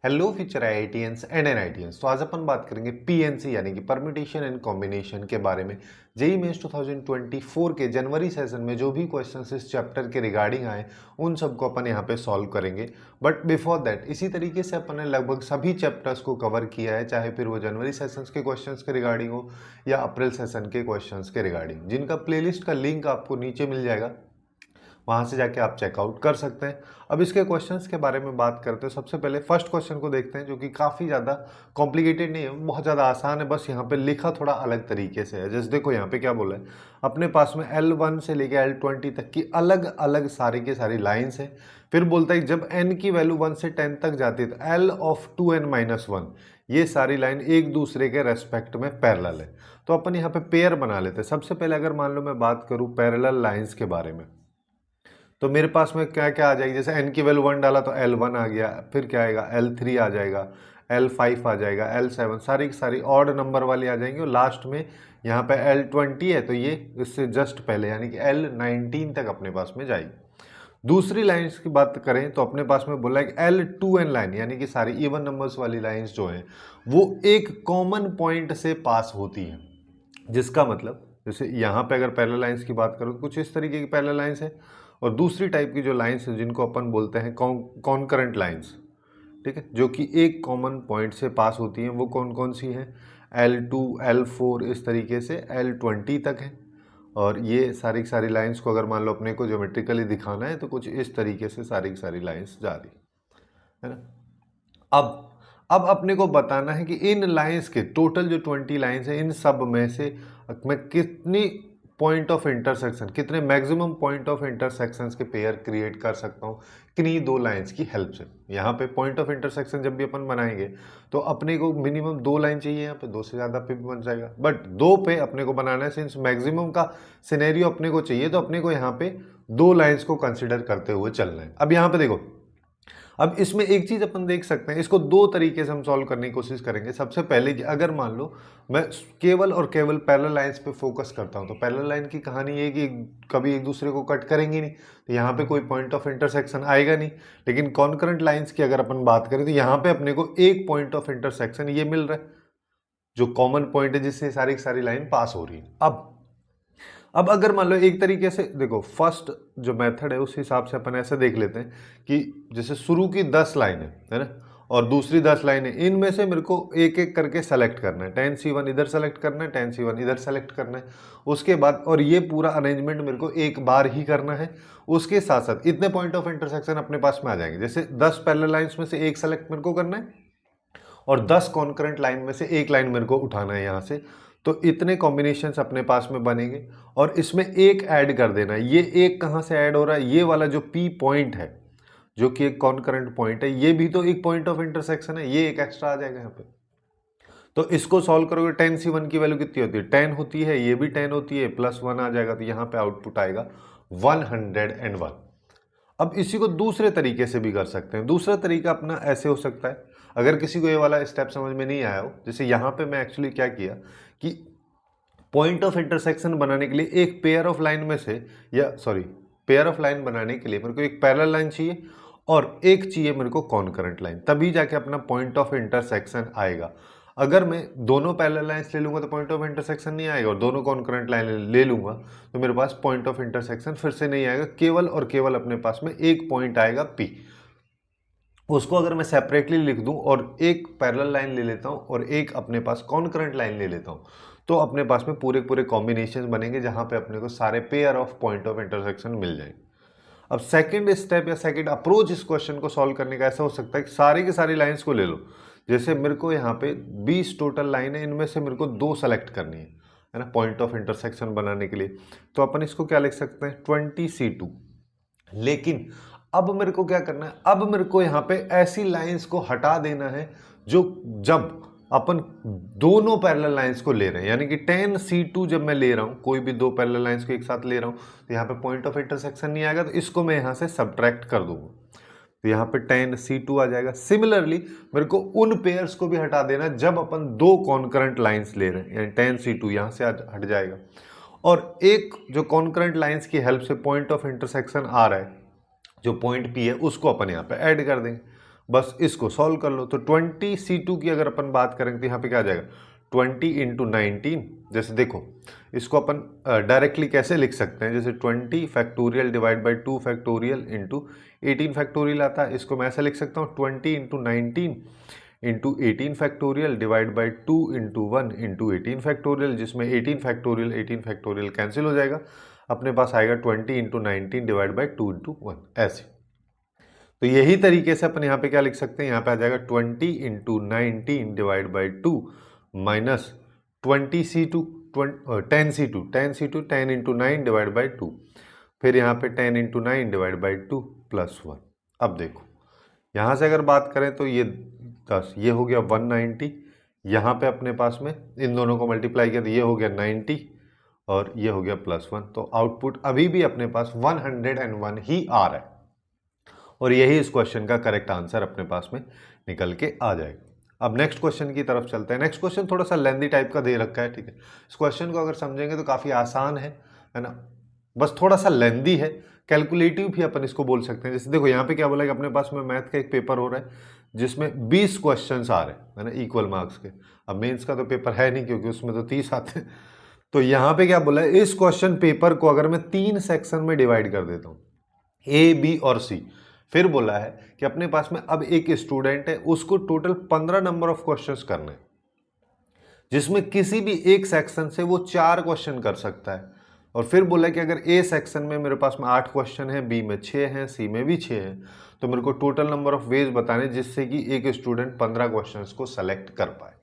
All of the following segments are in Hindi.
Hello future IITians and NITians. तो आज अपन बात करेंगे पीएनसी यानी कि परम्यूटेशन एंड कॉम्बिनेशन के बारे में। जेईई मेंस 2024 के जनवरी सेशन में जो भी क्वेश्चंस इस चैप्टर के रिगार्डिंग आए उन सबको अपन यहाँ पे सॉल्व करेंगे। बट बिफोर दैट इसी तरीके से अपन ने लगभग सभी चैप्टर्स को कवर किया है, चाहे फिर वो जनवरी सेशंस के क्वेश्चंस के रिगार्डिंग हो या अप्रैल सेशन के क्वेश्चंस के रिगार्डिंग, जिनका प्लेलिस्ट का लिंक आपको नीचे मिल जाएगा, वहाँ से जाके आप चेकआउट कर सकते हैं। अब इसके क्वेश्चंस के बारे में बात करते हैं। सबसे पहले फर्स्ट क्वेश्चन को देखते हैं, जो कि काफ़ी ज़्यादा कॉम्प्लिकेटेड नहीं है, बहुत ज़्यादा आसान है, बस यहाँ पे लिखा थोड़ा अलग तरीके से है। जैसे देखो यहाँ पे क्या बोला है, अपने पास में L1 से लेके L20 तक की अलग अलग सारी की सारी लाइन्स हैं। फिर बोलता है जब n की वैल्यू 1 से 10 तक जाती है तो L ऑफ 2n-1 ये सारी लाइन एक दूसरे के रेस्पेक्ट में पैरेलल है। तो अपन यहाँ पे पेयर बना लेते हैं। सबसे पहले अगर मान लो मैं बात करूँ पैरेलल लाइन्स के बारे में, तो मेरे पास में क्या क्या आ जाएगी। जैसे n की वैल्यू 1 डाला तो L1 आ गया, फिर क्या आएगा L3 आ जाएगा, L5 आ जाएगा, L7, सारी की सारी ऑड नंबर वाली आ जाएंगी। और लास्ट में यहाँ पे L20 है तो ये इससे जस्ट पहले यानी कि L19 तक अपने पास में जाएगी। दूसरी लाइन्स की बात करें तो अपने पास में बोला है L2n लाइन यानी कि सारी इवन नंबर्स वाली लाइन्स जो हैं वो एक कॉमन पॉइंट से पास होती हैं। जिसका मतलब जैसे यहाँ पे अगर पैरेलल लाइन्स की बात करो तो कुछ इस तरीके की पैरेलल लाइन्स है। और दूसरी टाइप की जो लाइन्स है जिनको अपन बोलते हैं कॉन्करेंट लाइन्स, ठीक है, जो कि एक कॉमन पॉइंट से पास होती हैं, वो कौन कौन सी हैं, L2, L4 इस तरीके से L20 तक है। और ये सारी सारी लाइन्स को अगर मान लो अपने को ज्योमेट्रिकली दिखाना है तो कुछ इस तरीके से सारी की सारी लाइन्स जा रही है ना। अब अपने को बताना है कि इन लाइंस के टोटल जो 20 लाइंस है, इन सब में से मैं कितनी पॉइंट ऑफ इंटरसेक्शन, कितने मैक्सिमम पॉइंट ऑफ इंटरसेक्शंस के पेयर क्रिएट कर सकता हूँ किन्हीं दो लाइंस की हेल्प से। यहाँ पे पॉइंट ऑफ इंटरसेक्शन जब भी अपन बनाएंगे तो अपने को मिनिमम 2 लाइन चाहिए, यहाँ पे 2 से ज़्यादा पे भी बन जाएगा, बट 2 पे अपने को बनाना है। सिंस मैक्सिमम का सिनेरियो अपने को चाहिए तो अपने को यहाँ पे 2 लाइन्स को कंसिडर करते हुए चलना है। अब यहाँ पे देखो, अब इसमें एक चीज अपन देख सकते हैं, इसको 2 तरीके से हम सॉल्व करने की कोशिश करेंगे। सबसे पहले कि अगर मान लो मैं केवल और केवल पैरेलल लाइंस पे फोकस करता हूं तो पैरेलल लाइन की कहानी ये है कि कभी एक दूसरे को कट करेंगे नहीं, तो यहाँ पे कोई पॉइंट ऑफ इंटरसेक्शन आएगा नहीं। लेकिन कॉन्करेंट लाइंस की अगर अपन बात करें तो यहाँ पे अपने को एक पॉइंट ऑफ इंटरसेक्शन ये मिल रहा है, जो कॉमन पॉइंट है जिससे सारी की सारी लाइन पास हो रही है। अब अगर मान लो एक तरीके से देखो, फर्स्ट जो मेथड है उस हिसाब से अपन ऐसे देख लेते हैं कि जैसे शुरू की 10 लाइन है ना, और दूसरी 10 लाइन है, इनमें से मेरे को एक एक करके सेलेक्ट करना है। tan c1 इधर सेलेक्ट करना है, tan c1 इधर सेलेक्ट करना है, उसके बाद और ये पूरा अरेंजमेंट मेरे को एक बार ही करना है। उसके साथ साथ इतने पॉइंट ऑफ इंटरसेक्शन अपने पास में आ जाएंगे। जैसे 10 पैरेलल लाइंस में से एक सेलेक्ट मेरे को करना है और 10 कॉन्करेंट लाइन में से एक लाइन मेरे को उठाना है यहाँ से, तो इतने कॉम्बिनेशंस अपने पास में बनेंगे। और इसमें एक ऐड कर देना है। ये एक कहाँ से ऐड हो रहा है, ये वाला जो P पॉइंट है जो कि एक कॉन्करेंट पॉइंट है, ये भी तो एक पॉइंट ऑफ इंटरसेक्शन है, ये एक एक्स्ट्रा आ जाएगा यहाँ पे। तो इसको सॉल्व करोगे, tan c1 की वैल्यू कितनी होती है, 10 होती है, ये भी 10 होती है, +1 आ जाएगा, तो यहाँ पे आउटपुट आएगा 101। अब इसी को दूसरे तरीके से भी कर सकते हैं। दूसरा तरीका अपना ऐसे हो सकता है, अगर किसी को ये वाला स्टेप समझ में नहीं आया हो, जैसे यहाँ पे मैं एक्चुअली क्या किया कि पॉइंट ऑफ इंटरसेक्शन बनाने के लिए एक पेयर ऑफ लाइन में से, या सॉरी, पेयर ऑफ लाइन बनाने के लिए मेरे को एक पैरेलल लाइन चाहिए और एक चाहिए मेरे को कॉन्करेंट लाइन, तभी जाके अपना पॉइंट ऑफ इंटरसेक्शन आएगा। अगर मैं दोनों पैरेलल लाइंस ले लूंगा तो पॉइंट ऑफ इंटरसेक्शन नहीं आएगा, और दोनों कॉन्करेंट लाइन ले लूंगा तो मेरे पास पॉइंट ऑफ इंटरसेक्शन फिर से नहीं आएगा। केवल और केवल अपने पास में एक पॉइंट आएगा P। उसको अगर मैं सेपरेटली लिख दूं और एक पैरेलल लाइन ले लेता हूं और एक अपने पास कॉन्करेंट लाइन ले लेता हूं, तो अपने पास में पूरे पूरे कॉम्बिनेशन बनेंगे जहां पे अपने को सारे pair of point of intersection मिल जाएंगे। अब सेकंड स्टेप या सेकंड अप्रोच इस क्वेश्चन को सॉल्व करने का ऐसा हो सकता है कि सारी की सारी लाइंस को ले लो। जैसे मेरे को यहाँ पे 20 टोटल लाइन है, इनमें से मेरे को 2 सेलेक्ट करनी है ना, पॉइंट ऑफ इंटरसेक्शन बनाने के लिए। तो अपन इसको क्या लिख सकते हैं, 20c2। लेकिन अब मेरे को क्या करना है, अब मेरे को यहाँ पे ऐसी लाइंस को हटा देना है जो जब अपन दोनों पैरेलल लाइंस को ले रहे हैं, यानी कि tan c2 जब मैं ले रहा हूं, कोई भी 2 पैरेलल लाइंस को एक साथ ले रहा हूं, तो यहाँ पे पॉइंट ऑफ इंटरसेक्शन नहीं आएगा, तो इसको मैं यहाँ से सब्ट्रैक्ट कर दूंगा, तो यहाँ पे tan c2 आ जाएगा। सिमिलरली मेरे को उन पेयर्स को भी हटा देना जब अपन 2 कॉन्करेंट लाइंस ले रहे हैं, यानी tan c2 यहाँ से हट जाएगा, और एक जो कॉन्करेंट लाइंस की हेल्प से पॉइंट ऑफ इंटरसेक्शन आ रहा है जो पॉइंट P है, उसको अपन यहाँ पे ऐड कर देंगे। बस इसको सॉल्व कर लो। तो 20C2 की अगर अपन बात करेंगे तो यहाँ पे क्या आ जाएगा 20 इंटू 19। जैसे देखो इसको अपन डायरेक्टली कैसे लिख सकते हैं, जैसे 20 factorial divide by 2 factorial into 18 factorial आता है। इसको मैं ऐसा लिख सकता हूँ 20 into 19 into 18 factorial divide by 2 into 1 into 18 factorial, जिसमें 18 फैक्टोरियल कैंसिल हो जाएगा, अपने पास आएगा 20 इंटू 19 डिवाइड बाई 2 इंटू 1 ऐसे। तो यही तरीके से अपन यहाँ पे क्या लिख सकते हैं, यहाँ पे आ जाएगा 20 into 19 divide by 2 minus 20C2 10C2 10 into 9 divide by 2, फिर यहाँ पे 10 इंटू 9 डिवाइड बाई 2 प्लस 1। अब देखो यहाँ से अगर बात करें तो ये 10, ये हो गया 190, यहाँ पे अपने पास में इन दोनों को मल्टीप्लाई किया तो ये हो गया 90 और ये हो गया प्लस 1। तो आउटपुट अभी भी अपने पास 101 ही आ रहा है और यही इस क्वेश्चन का करेक्ट आंसर अपने पास में निकल के आ जाएगा। अब नेक्स्ट क्वेश्चन की तरफ चलते हैं। नेक्स्ट क्वेश्चन थोड़ा सा लेंदी टाइप का दे रखा है, ठीक है। इस क्वेश्चन को अगर समझेंगे तो काफ़ी आसान है ना, बस थोड़ा सा लेंदी है, कैलकुलेटिव भी अपन इसको बोल सकते हैं। जैसे देखो यहाँ पे क्या बोला कि अपने पास में मैथ का एक पेपर हो रहा है जिसमें 20 क्वेश्चंस आ रहे हैं, है ना, इक्वल मार्क्स के। अब मेंस का तो पेपर है नहीं क्योंकि उसमें तो 30 आते हैं। तो यहाँ पे क्या बोला है, इस क्वेश्चन पेपर को अगर मैं 3 सेक्शन में डिवाइड कर देता हूँ, ए, बी और सी, फिर बोला है कि अपने पास में अब एक स्टूडेंट है, उसको टोटल 15 नंबर ऑफ क्वेश्चंस करने, जिसमें किसी भी एक सेक्शन से वो 4 क्वेश्चन कर सकता है। और फिर बोला कि अगर ए सेक्शन में मेरे पास में 8 क्वेश्चन है, बी में 6 हैं, सी में भी 6 हैं, तो मेरे को टोटल नंबर ऑफ वेज बताने जिससे कि एक स्टूडेंट 15 क्वेश्चंस को सेलेक्ट कर पाए।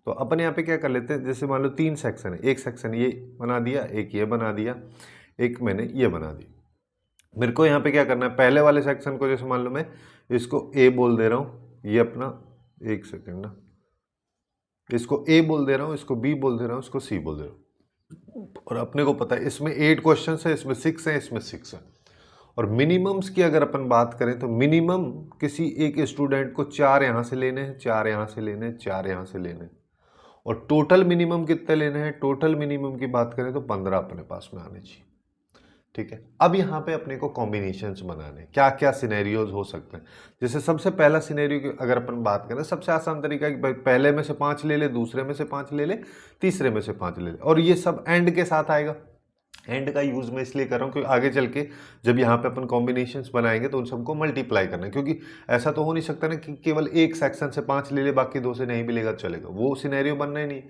तो अपन यहाँ पे क्या कर लेते हैं, जैसे मान लो 3 सेक्शन है, एक सेक्शन ये बना दिया, एक ये बना दिया, एक मैंने ये बना दी। मेरे को यहाँ पे क्या करना है, पहले वाले सेक्शन को जैसे मान लो मैं इसको ए बोल दे रहा हूँ, ये अपना, एक सेकेंड ना, इसको ए बोल दे रहा हूँ, इसको बी बोल दे रहा हूँ, इसको सी बोल दे रहा हूँ। और अपने को पता है इसमें 8 क्वेश्चन है, इसमें 6 है, इसमें 6 है। और मिनिमम्स की अगर अपन बात करें तो मिनिमम किसी एक स्टूडेंट को 4 यहाँ से लेने हैं, 4 यहाँ से लेने हैं, 4 यहाँ से लेने हैं। और टोटल मिनिमम कितने लेने हैं, टोटल मिनिमम की बात करें तो 15 अपने पास में आने चाहिए, ठीक है। अब यहाँ पे अपने को कॉम्बिनेशंस बनाने, क्या क्या सिनेरियोज हो सकते हैं। जैसे सबसे पहला सिनेरियो की अगर अपन बात करें, सबसे आसान तरीका है कि पहले में से 5 ले ले, दूसरे में से 5 ले ले, तीसरे में से 5 ले ले, और ये सब एंड के साथ आएगा। एंड का यूज मैं इसलिए कर रहा हूँ क्योंकि आगे चल के जब यहाँ पे अपन कॉम्बिनेशंस बनाएंगे तो उन सबको मल्टीप्लाई करना है, क्योंकि ऐसा तो हो नहीं सकता ना कि केवल एक सेक्शन से 5 ले ले, बाकी 2 से नहीं मिलेगा चलेगा, वो सिनेरियो बनना ही नहीं।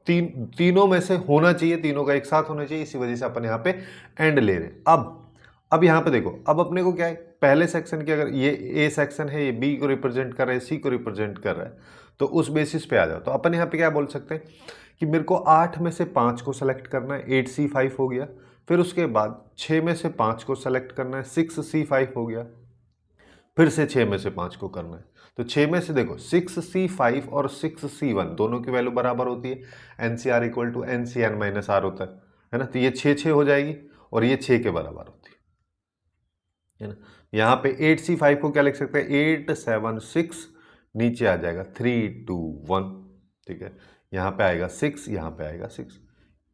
तीनों में से होना चाहिए, तीनों का एक साथ होना चाहिए, इसी वजह से अपन यहाँ पे एंड ले रहे हैं। अब यहाँ पे देखो, अब अपने को क्या है, पहले सेक्शन की अगर ये ए सेक्शन है, ये बी को रिप्रेजेंट कर रहा है, सी को रिप्रेजेंट कर रहा है, तो उस बेसिस पे आ जाओ। तो अपन यहाँ पे क्या बोल सकते हैं कि मेरे को 8 में से 5 को सेलेक्ट करना है, 8C5 हो गया। फिर उसके बाद 6 में से 5 को सेलेक्ट करना है, 6C5 हो गया। फिर से 6 में से 5 को करना है, तो 6 में से देखो 6C5 और 6C1 दोनों की वैल्यू बराबर होती है, NCR equal to NCN minus R होता है ना। तो ये 6 हो जाएगी और ये 6 के बराबर होती है ना। यहाँ पे 8C5 को क्या लिख सकते हैं, 8 7 6, नीचे आ जाएगा 3 2 1, ठीक है। यहाँ पे आएगा 6, यहाँ पे आएगा 6,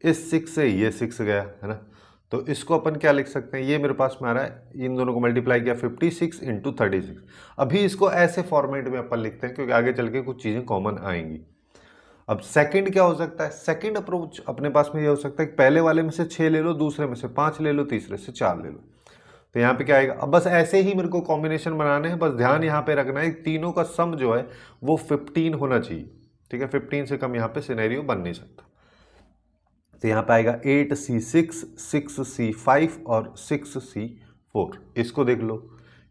इस 6 से ये 6 गया, है ना। तो इसको अपन क्या लिख सकते हैं, ये मेरे पास में आ रहा है, इन दोनों को मल्टीप्लाई किया 56 इंटू 36। अभी इसको ऐसे फॉर्मेट में अपन लिखते हैं क्योंकि आगे चल के कुछ चीज़ें कॉमन आएंगी। अब सेकंड क्या हो सकता है, सेकंड अप्रोच अपने पास में ये हो सकता है कि पहले वाले में से 6 ले लो, दूसरे में से 5 ले लो, तीसरे से 4 ले लो। तो यहाँ पे क्या आएगा, अब बस ऐसे ही मेरे को कॉम्बिनेशन बनाने हैं, बस ध्यान यहाँ पे रखना है तीनों का सम जो है वो 15 होना चाहिए, ठीक है। 15 से कम यहाँ पे सिनेरियो बन नहीं सकता। तो यहाँ पे आएगा 8C6, 6C5 और 6C4। इसको देख लो,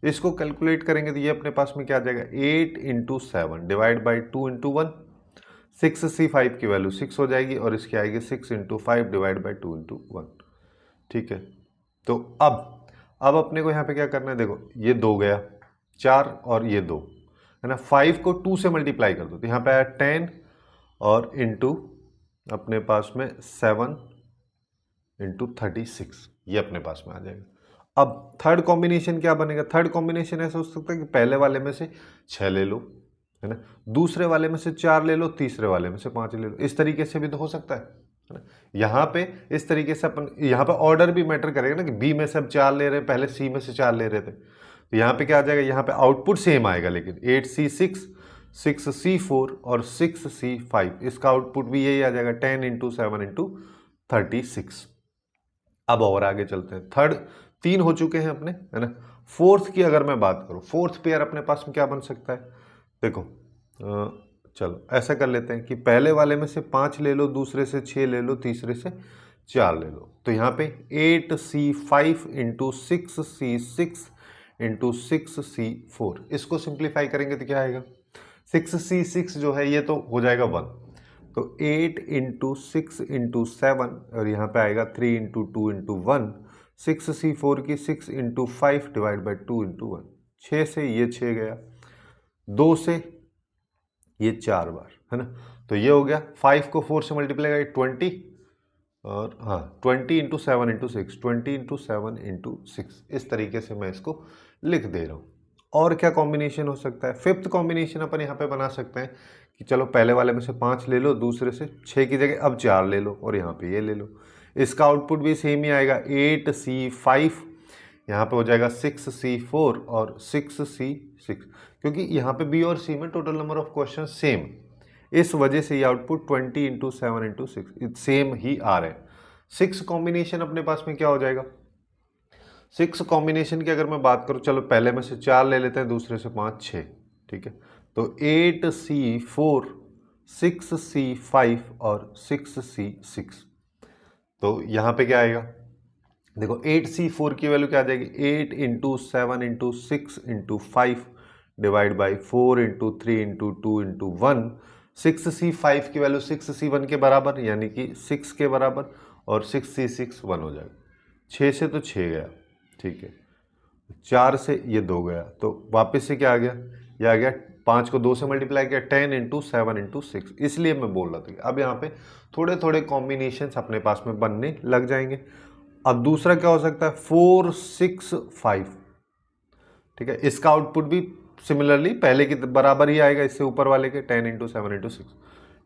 इसको कैलकुलेट करेंगे तो ये अपने पास में क्या आ जाएगा, 8 into 7 divide by 2 into 1। 6C5 की वैल्यू 6 हो जाएगी और इसकी आएगी 6 इंटू 5 डिवाइड बाई 2 इंटू 1, ठीक है। तो अब अपने को यहाँ पे क्या करना है, देखो ये 2 गया, 4 और ये 2, है ना। 5 को 2 से मल्टीप्लाई कर दो तो यहाँ पे आया 10 और इंटू अपने पास में 7 इंटू 36, ये अपने पास में आ जाएगा। अब थर्ड कॉम्बिनेशन क्या बनेगा, थर्ड कॉम्बिनेशन ऐसा हो सकता है कि पहले वाले में से 6 ले लो, है ना, दूसरे वाले में से 4 ले लो, तीसरे वाले में से 5 ले लो। इस तरीके से भी तो हो सकता है ना। यहाँ पे इस तरीके से अपन, यहाँ पे ऑर्डर भी मैटर करेगा ना कि बी में से अब 4 ले रहे हैं, पहले सी में से 4 ले रहे थे, तो यहाँ पे क्या आ जाएगा, यहाँ पे आउटपुट सेम आएगा लेकिन 8C6, 6C4 और 6C5, इसका आउटपुट भी यही आ जाएगा 10 × 7 × 36। अब और आगे चलते हैं। थर्ड 3 हो चुके हैं अपने, है ना। फोर्थ की अगर मैं बात करूं, फोर्थ पेयर अपने पास में क्या बन सकता है, देखो चलो ऐसा कर लेते हैं कि पहले वाले में से 5 ले लो, दूसरे से 6 ले लो, तीसरे से 4 ले लो। तो यहाँ पे 8C5 × 6C6 × 6C4, इसको सिंप्लीफाई करेंगे तो क्या आएगा, 6C6 जो है ये तो हो जाएगा 1, तो 8 × 6 × 7 और यहाँ पे आएगा 3 × 2 × 1, 6C4 की 6 × 5 डिवाइड बाई 2 × 1, 6 से ये 6 गया, 2 से ये 4 बार, है ना। तो ये हो गया, 5 को 4 से मल्टीप्लाई करें 20, और हाँ 20 × 7 × 6, 20 × 7 × 6, इस तरीके से मैं इसको लिख दे रहा हूँ। और क्या कॉम्बिनेशन हो सकता है, फिफ्थ कॉम्बिनेशन अपन यहाँ पे बना सकते हैं कि चलो पहले वाले में से 5 ले लो, दूसरे से 6 की जगह अब 4 ले लो, और यहाँ पे ये ले लो। इसका आउटपुट भी सेम ही आएगा, 8C5, यहाँ पे हो जाएगा 6C4 और 6C6, क्योंकि यहाँ पे बी और सी में total number of question same, इस वजह से ये आउटपुट 20 × 7 × 6 सेम ही आ रहे हैं। 6 कॉम्बिनेशन अपने पास में क्या हो जाएगा, 6 कॉम्बिनेशन की अगर मैं बात करूं, चलो पहले में से 4 ले लेते हैं, दूसरे से 5, 6, ठीक है। तो 8C4, 6C5 और 6C6, तो यहाँ पे क्या आएगा, देखो 8C4 की वैल्यू क्या आ जाएगी, 8 × 7 × 6 × 5 डिवाइड बाई 4 × 3 × 2 × 1, 6C5 की वैल्यू 6C1 के बराबर यानी कि 6 के बराबर, और 6C6 1 हो जाएगा, 6 से तो 6 गया, ठीक है, 4 से ये 2 गया, तो वापस से क्या आ गया, ये आ गया 5 को 2 से मल्टीप्लाई किया 10 × 7 × 6, इसलिए मैं बोल रहा था कि अब यहाँ पे थोड़े थोड़े कॉम्बिनेशंस अपने पास में बनने लग जाएंगे। अब दूसरा क्या हो सकता है, 4 6 5, ठीक है, इसका आउटपुट भी सिमिलरली पहले के बराबर ही आएगा, इससे ऊपर वाले के 10 × 7 × 6,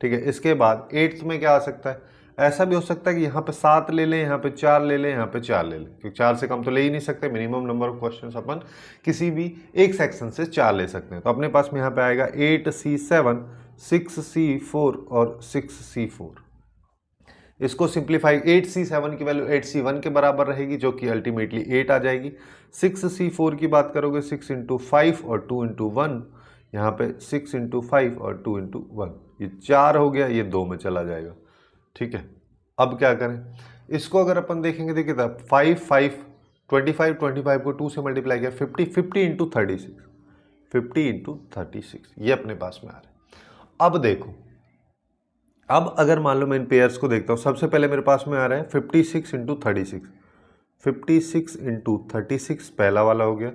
ठीक है। इसके बाद 8th में क्या आ सकता है, ऐसा भी हो सकता है कि यहाँ पे 7 ले लें, यहाँ पे 4 ले लें, यहाँ पे 4 ले लें, क्योंकि 4 से कम तो ले ही नहीं सकते, मिनिमम नंबर ऑफ क्वेश्चंस अपन किसी भी एक सेक्शन से 4 ले सकते हैं। तो अपने पास में यहाँ पे आएगा 8C7, 6C4 और 6C4। इसको सिंप्लीफाई, 8C7 की वैल्यू 8C1 के बराबर रहेगी, जो कि अल्टीमेटली 8 आ जाएगी। 6C4 की बात करोगे 6 × 5 और 2 × 1, यहाँ पे 6 × 5 और 2 × 1, ये 4 हो गया, ये 2 में चला जाएगा, ठीक है। अब क्या करें, इसको अगर अपन देखेंगे, देखिए 5 5 25 25 को 2 से मल्टीप्लाई किया 50 50 × 36, 50 × 36, ये अपने पास में आ रहा है। अब देखो, अब अगर मान लो मैं इन पेयर्स को देखता हूँ, सबसे पहले मेरे पास में आ रहा है 56 × 36, 56 × 36 पहला वाला हो गया।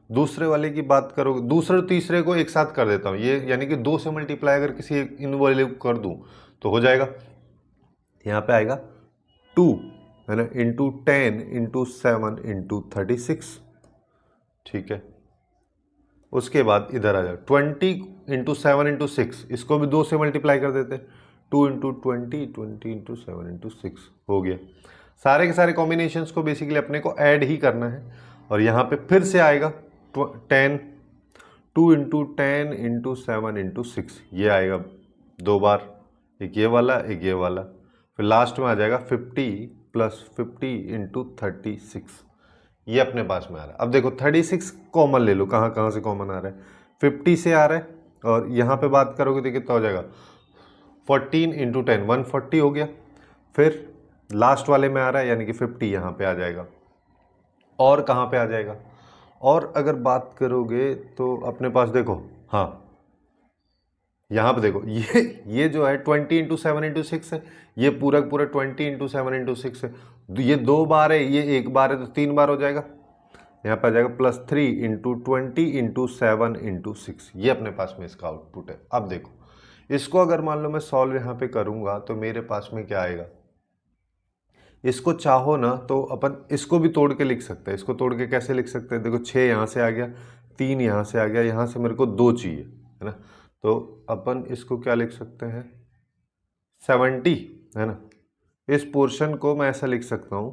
दूसरे वाले की बात करोगे, दूसरे तीसरे को एक साथ कर देता हूँ, ये यानी कि 2 से मल्टीप्लाई अगर किसी एक इन वाले को कर दूँ तो हो जाएगा, यहाँ पे आएगा 2, है ना, × 10 × 7 × 36, ठीक है। उसके बाद इधर आ जाओ 20 × 7 × 6, इसको भी 2 से मल्टीप्लाई कर देते हैं, 2 × 20 20 × 7 × 6 हो गया। सारे के सारे कॉम्बिनेशंस को बेसिकली अपने को ऐड ही करना है, और यहाँ पे फिर से आएगा 10, 2 × 10 × 7 × 6, ये आएगा 2 बार, एक ये वाला एक ये वाला, फिर लास्ट में आ जाएगा 50 + 50 × 36, ये अपने पास में आ रहा है। अब देखो 36 कॉमन ले लो, कहाँ कहाँ से कॉमन आ रहा है, 50 से आ रहा है, और यहाँ पे बात करोगे तो कितना हो जाएगा, 14 × 10 140 हो गया, फिर लास्ट वाले में आ रहा है यानी कि 50 यहाँ पे आ जाएगा, और कहाँ पे आ जाएगा, और अगर बात करोगे तो अपने पास देखो, हाँ यहाँ पे देखो, ये जो है 20 × 7 × 6 है, ये पूरा पूरा 20 × 7 × 6 है, ये 2 बार है, ये 1 बार है, तो 3 बार हो जाएगा, यहाँ पे आ जाएगा +3 × 20 × 7 × 6, ये अपने पास में इसका आउटपुट है। अब देखो, इसको अगर मान लो मैं सॉल्व यहाँ पे करूँगा तो मेरे पास में क्या आएगा, इसको चाहो ना तो अपन इसको भी तोड़ के लिख सकते हैं। इसको तोड़ के कैसे लिख सकते हैं, देखो 6 यहाँ से आ गया, 3 यहाँ से आ गया, यहाँ से मेरे को 2 चाहिए, है ना, तो अपन इसको क्या लिख सकते हैं, 70, है ना। इस पोर्शन को मैं ऐसा लिख सकता हूँ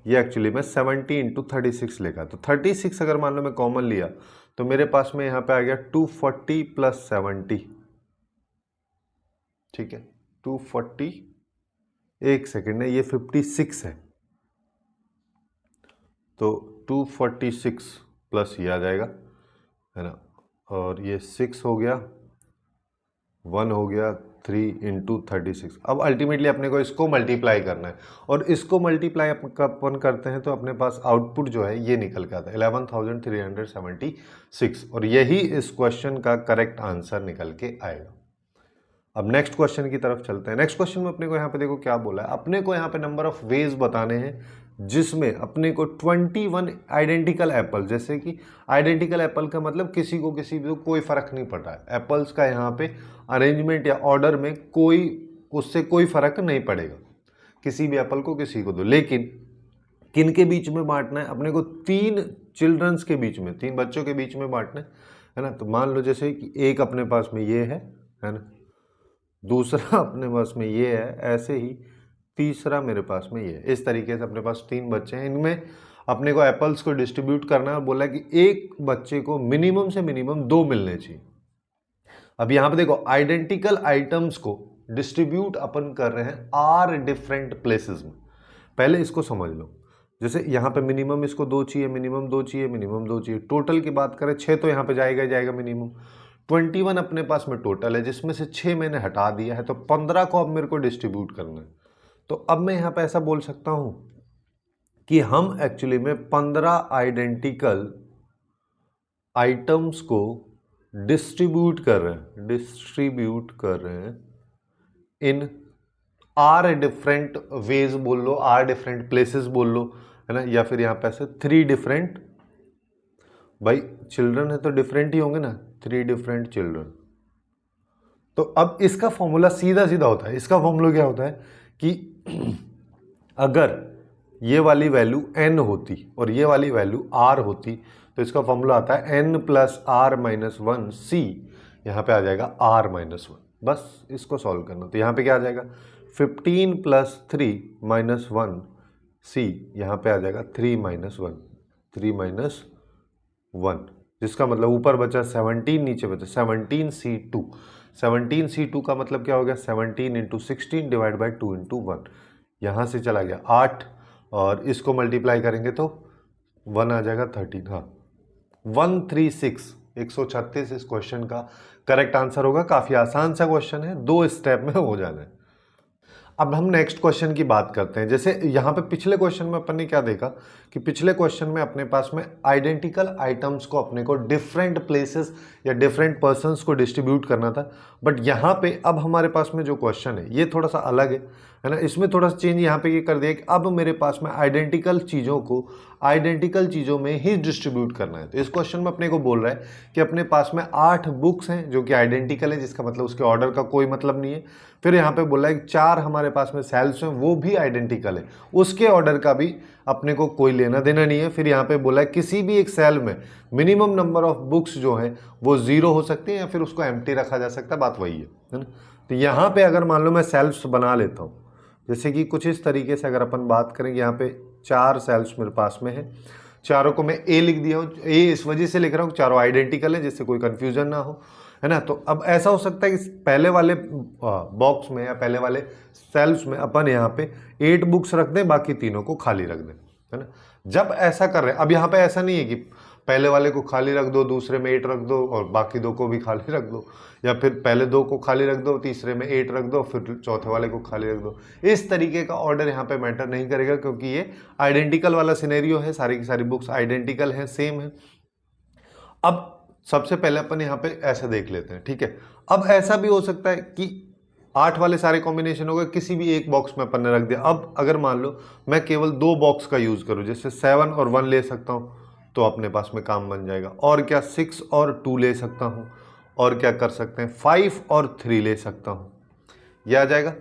ये एक्चुअली में 70 इंटू 36 लिखा, तो 36 अगर मान लो मैं कॉमन लिया तो मेरे पास में यहाँ पे आ गया 240 प्लस 70, ठीक है 240, एक सेकेंड है, ये 56 है, तो 246 प्लस ये आ जाएगा, है ना, और ये 6 हो गया, 1 हो गया, 3 इंटू 36। अब अल्टीमेटली अपने को इसको मल्टीप्लाई करना है, और इसको मल्टीप्लाई अपन करते हैं तो अपने पास आउटपुट जो है ये निकल के आता है 11,376, और यही इस क्वेश्चन का करेक्ट आंसर निकल के आएगा। अब नेक्स्ट क्वेश्चन की तरफ चलते हैं। नेक्स्ट क्वेश्चन में अपने को यहाँ पे देखो क्या बोला है, अपने को यहाँ पे नंबर ऑफ वेज बताने हैं जिसमें अपने को 21 आइडेंटिकल एप्पल, जैसे कि आइडेंटिकल एप्पल का मतलब किसी को कोई फर्क नहीं पड़ रहा है, एप्पल्स का यहाँ पे अरेंजमेंट या ऑर्डर में उससे कोई फर्क नहीं पड़ेगा, किसी भी एप्पल को किसी को दो, लेकिन किन के बीच में बांटना है अपने को, 3 चिल्ड्रंस के बीच में, 3 बच्चों के बीच में बांटना है ना। तो मान लो जैसे कि एक अपने पास में ये है ना, दूसरा अपने पास में ये है, ऐसे ही तीसरा मेरे पास में ये है, इस तरीके से अपने पास 3 बच्चे हैं, इनमें अपने को एप्पल्स को डिस्ट्रीब्यूट करना है और बोला कि एक बच्चे को मिनिमम से मिनिमम 2 मिलने चाहिए। अब यहाँ पे देखो आइडेंटिकल आइटम्स को डिस्ट्रीब्यूट अपन कर रहे हैं आर डिफरेंट प्लेसेस में, पहले इसको समझ लो। जैसे यहाँ पे मिनिमम इसको 2 चाहिए, मिनिमम 2 चाहिए, मिनिमम 2 चाहिए, टोटल की बात करें 6 तो यहाँ पे जाएगा ही जाएगा मिनिमम, 21 अपने पास में टोटल है जिसमें से 6 मैंने हटा दिया है, तो 15 को अब मेरे को डिस्ट्रीब्यूट करना है। तो अब मैं यहाँ पे ऐसा बोल सकता हूँ कि हम एक्चुअली में 15 आइडेंटिकल आइटम्स को डिस्ट्रीब्यूट कर रहे हैं इन आर डिफरेंट वेज बोल लो, आर डिफरेंट प्लेसेस बोल लो, है ना, या फिर यहाँ पे ऐसे 3 डिफरेंट, भाई चिल्ड्रन है तो डिफरेंट ही होंगे ना, 3 डिफरेंट चिल्ड्रन। तो अब इसका फॉर्मूला सीधा सीधा होता है, इसका फॉर्मूला क्या होता है कि अगर ये वाली वैल्यू n होती और ये वाली वैल्यू r होती तो इसका फॉर्मूला आता है n प्लस आर माइनस 1 सी, यहाँ पे आ जाएगा r माइनस 1, बस इसको सॉल्व करना। तो यहाँ पे क्या आ जाएगा 15 प्लस 3 माइनस 1 सी, यहाँ पे आ जाएगा 3 माइनस 1, 3 माइनस 1, जिसका मतलब ऊपर बचा 17, नीचे बचा 17C2। 17C2 का मतलब क्या हो गया 17 इंटू 16 डिवाइड बाई 2 इंटू 1, यहाँ से चला गया 8, और इसको मल्टीप्लाई करेंगे तो 1 आ जाएगा 13, हाँ 136, 136 इस क्वेश्चन का करेक्ट आंसर होगा। काफ़ी आसान सा क्वेश्चन है, 2 स्टेप में हो जाना है। अब हम नेक्स्ट क्वेश्चन की बात करते हैं। जैसे यहाँ पे पिछले क्वेश्चन में अपन ने क्या देखा कि पिछले क्वेश्चन में अपने पास में आइडेंटिकल आइटम्स को अपने को डिफरेंट प्लेसेस या डिफरेंट पर्सन्स को डिस्ट्रीब्यूट करना था, बट यहाँ पे अब हमारे पास में जो क्वेश्चन है ये थोड़ा सा अलग है ना। इसमें थोड़ा सा चेंज यहाँ पे ये कर दिया कि अब मेरे पास में आइडेंटिकल चीज़ों को आइडेंटिकल चीज़ों में ही डिस्ट्रीब्यूट करना है। तो इस क्वेश्चन में अपने को बोल रहा है कि अपने पास में 8 बुक्स हैं जो कि आइडेंटिकल है, जिसका मतलब उसके ऑर्डर का कोई मतलब नहीं है। फिर यहाँ पे बोला है कि 4 हमारे पास में सेल्स हैं वो भी आइडेंटिकल है, उसके ऑर्डर का भी अपने को कोई लेना देना नहीं है। फिर यहाँ पे बोला है किसी भी एक सेल में मिनिमम नंबर ऑफ बुक्स जो है वो 0 हो सकते हैं या फिर उसको एम्प्टी रखा जा सकता है, बात वही है ना। तो यहाँ पे अगर मान लो मैं सेल्स बना लेता हूँ, जैसे कि कुछ इस तरीके से अगर अपन बात करेंगे, यहाँ पे 4 सेल्स मेरे पास में है, चारों को मैं ए लिख दिया हूँ, ए इस वजह से लिख रहा हूँ चारों आइडेंटिकल है जिससे कोई कंफ्यूजन ना हो, है ना। तो अब ऐसा हो सकता है कि पहले वाले बॉक्स में या पहले वाले सेल्स में अपन यहाँ पे 8 बुक्स रख दें, बाकी तीनों को खाली रख दें, है ना। जब ऐसा कर रहे हैं, अब यहाँ पे ऐसा नहीं है कि पहले वाले को खाली रख दो, दूसरे में 8 रख दो और बाकी 2 को भी खाली रख दो, या फिर पहले 2 को खाली रख दो, तीसरे में 8 रख दो, फिर चौथे वाले को खाली रख दो। इस तरीके का ऑर्डर यहाँ पे मैटर नहीं करेगा क्योंकि ये आइडेंटिकल वाला सिनेरियो है, सारी की सारी बुक्स आइडेंटिकल हैं, सेम है। अब सबसे पहले अपन यहाँ पे ऐसा देख लेते हैं, ठीक है। अब ऐसा भी हो सकता है कि 8 वाले सारे कॉम्बिनेशन हो गए, किसी भी एक बॉक्स में अपन ने रख दिया। अब अगर मान लो मैं केवल 2 बॉक्स का यूज करूँ, जैसे 7 और 1 ले सकता हूँ तो अपने पास में काम बन जाएगा। और क्या 6 और 2 ले सकता हूँ, और क्या कर सकते हैं 5 और 3 ले सकता हूँ, यह आ जाएगा,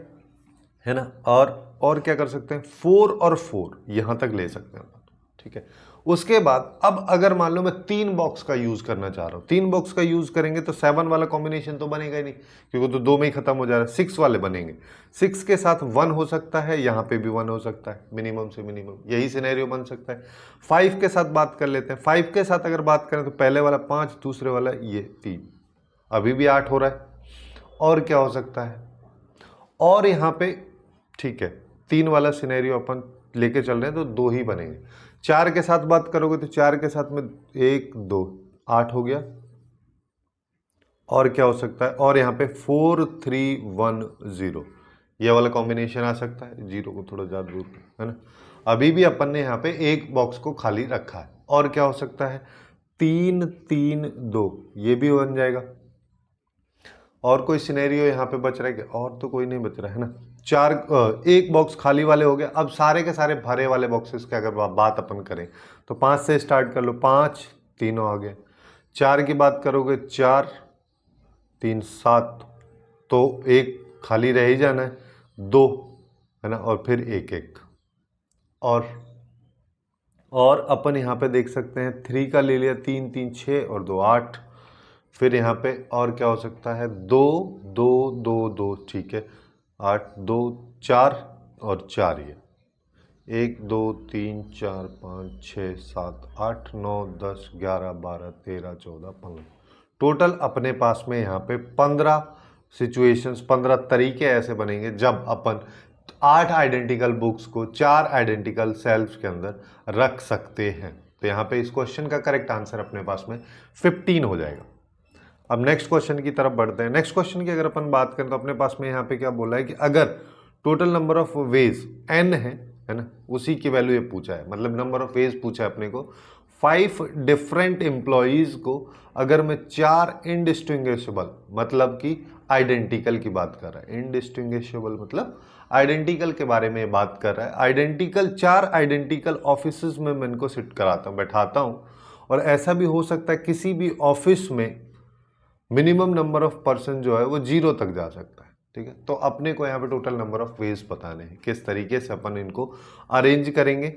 है ना। और क्या कर सकते हैं 4 और 4 यहाँ तक ले सकते हैं, ठीक है। उसके बाद अब अगर मान लो मैं 3 बॉक्स का यूज करना चाह रहा हूं, 3 बॉक्स का यूज करेंगे तो 7 वाला कॉम्बिनेशन तो बनेगा ही नहीं, क्योंकि तो 2 में ही खत्म हो जा रहा है। 6 वाले बनेंगे, 6 के साथ 1 हो सकता है, यहां पे भी 1 हो सकता है, मिनिमम से मिनिमम यही सिनेरियो बन सकता है। 5 के साथ बात कर लेते हैं। 5 के साथ अगर बात करें तो पहले वाला 5, दूसरे वाला ये 3, अभी भी 8 हो रहा है। और क्या हो सकता है, और यहां पे ठीक है 3 वाला सिनेरियो अपन लेके चल रहे हैं तो 2 ही बनेंगे। 4 के साथ बात करोगे तो 4 के साथ में 1 2 8 हो गया। और क्या हो सकता है, और यहाँ पे 4 3 1 0 ये वाला कॉम्बिनेशन आ सकता है। 0 को थोड़ा ज़्यादा दूर है ना। अभी भी अपन ने यहाँ पे एक बॉक्स को खाली रखा है। और क्या हो सकता है, 3 3 2 ये भी बन जाएगा। और कोई सिनेरियो यहाँ पे बच रहा है क्या, और तो कोई नहीं बच रहा है ना। एक बॉक्स खाली वाले हो गए। अब सारे के सारे भरे वाले बॉक्सेस की अगर बात अपन करें तो 5 से स्टार्ट कर लो। 5 तीनों आ गए। 4 की बात करोगे 4 3 7, तो एक खाली रह ही जाना है, 2 है ना, और फिर 1 1। और अपन यहाँ पे देख सकते हैं 3 का ले लिया, 3 3 6 और 2 8। फिर यहाँ पे और क्या हो सकता है, 2 2 2 2 ठीक है, 8 2 4 और 4 ये 1 2 3 4 5 6 7 8 9 10 11 12 13 14 15। टोटल अपने पास में यहाँ पे 15 सिचुएशंस, 15 तरीके ऐसे बनेंगे जब अपन 8 आइडेंटिकल बुक्स को 4 आइडेंटिकल सेल्फ्स के अंदर रख सकते हैं। तो यहाँ पे इस क्वेश्चन का करेक्ट आंसर अपने पास में 15 हो जाएगा। अब नेक्स्ट क्वेश्चन की तरफ बढ़ते हैं। नेक्स्ट क्वेश्चन की अगर अपन बात करें तो अपने पास में यहाँ पे क्या बोला है कि अगर total number of ways n है ना, उसी की वैल्यू ये पूछा है, मतलब नंबर ऑफ वेज पूछा है अपने को। 5 डिफरेंट एम्प्लॉयज को अगर मैं 4 इनडिस्टिंग्विशेबल मतलब कि आइडेंटिकल की बात कर रहा है, इनडिस्टिंग्विशेबल मतलब आइडेंटिकल के बारे में बात कर रहा है। आइडेंटिकल 4 आइडेंटिकल ऑफिस में मैं इनको सिट कराता हूँ, बैठाता हूँ। और ऐसा भी हो सकता है किसी भी ऑफिस में मिनिमम नंबर ऑफ पर्सन जो है वो 0 तक जा सकता है। ठीक है, तो अपने को यहाँ पे टोटल नंबर ऑफ वेज बताने हैं, किस तरीके से अपन इनको अरेंज करेंगे।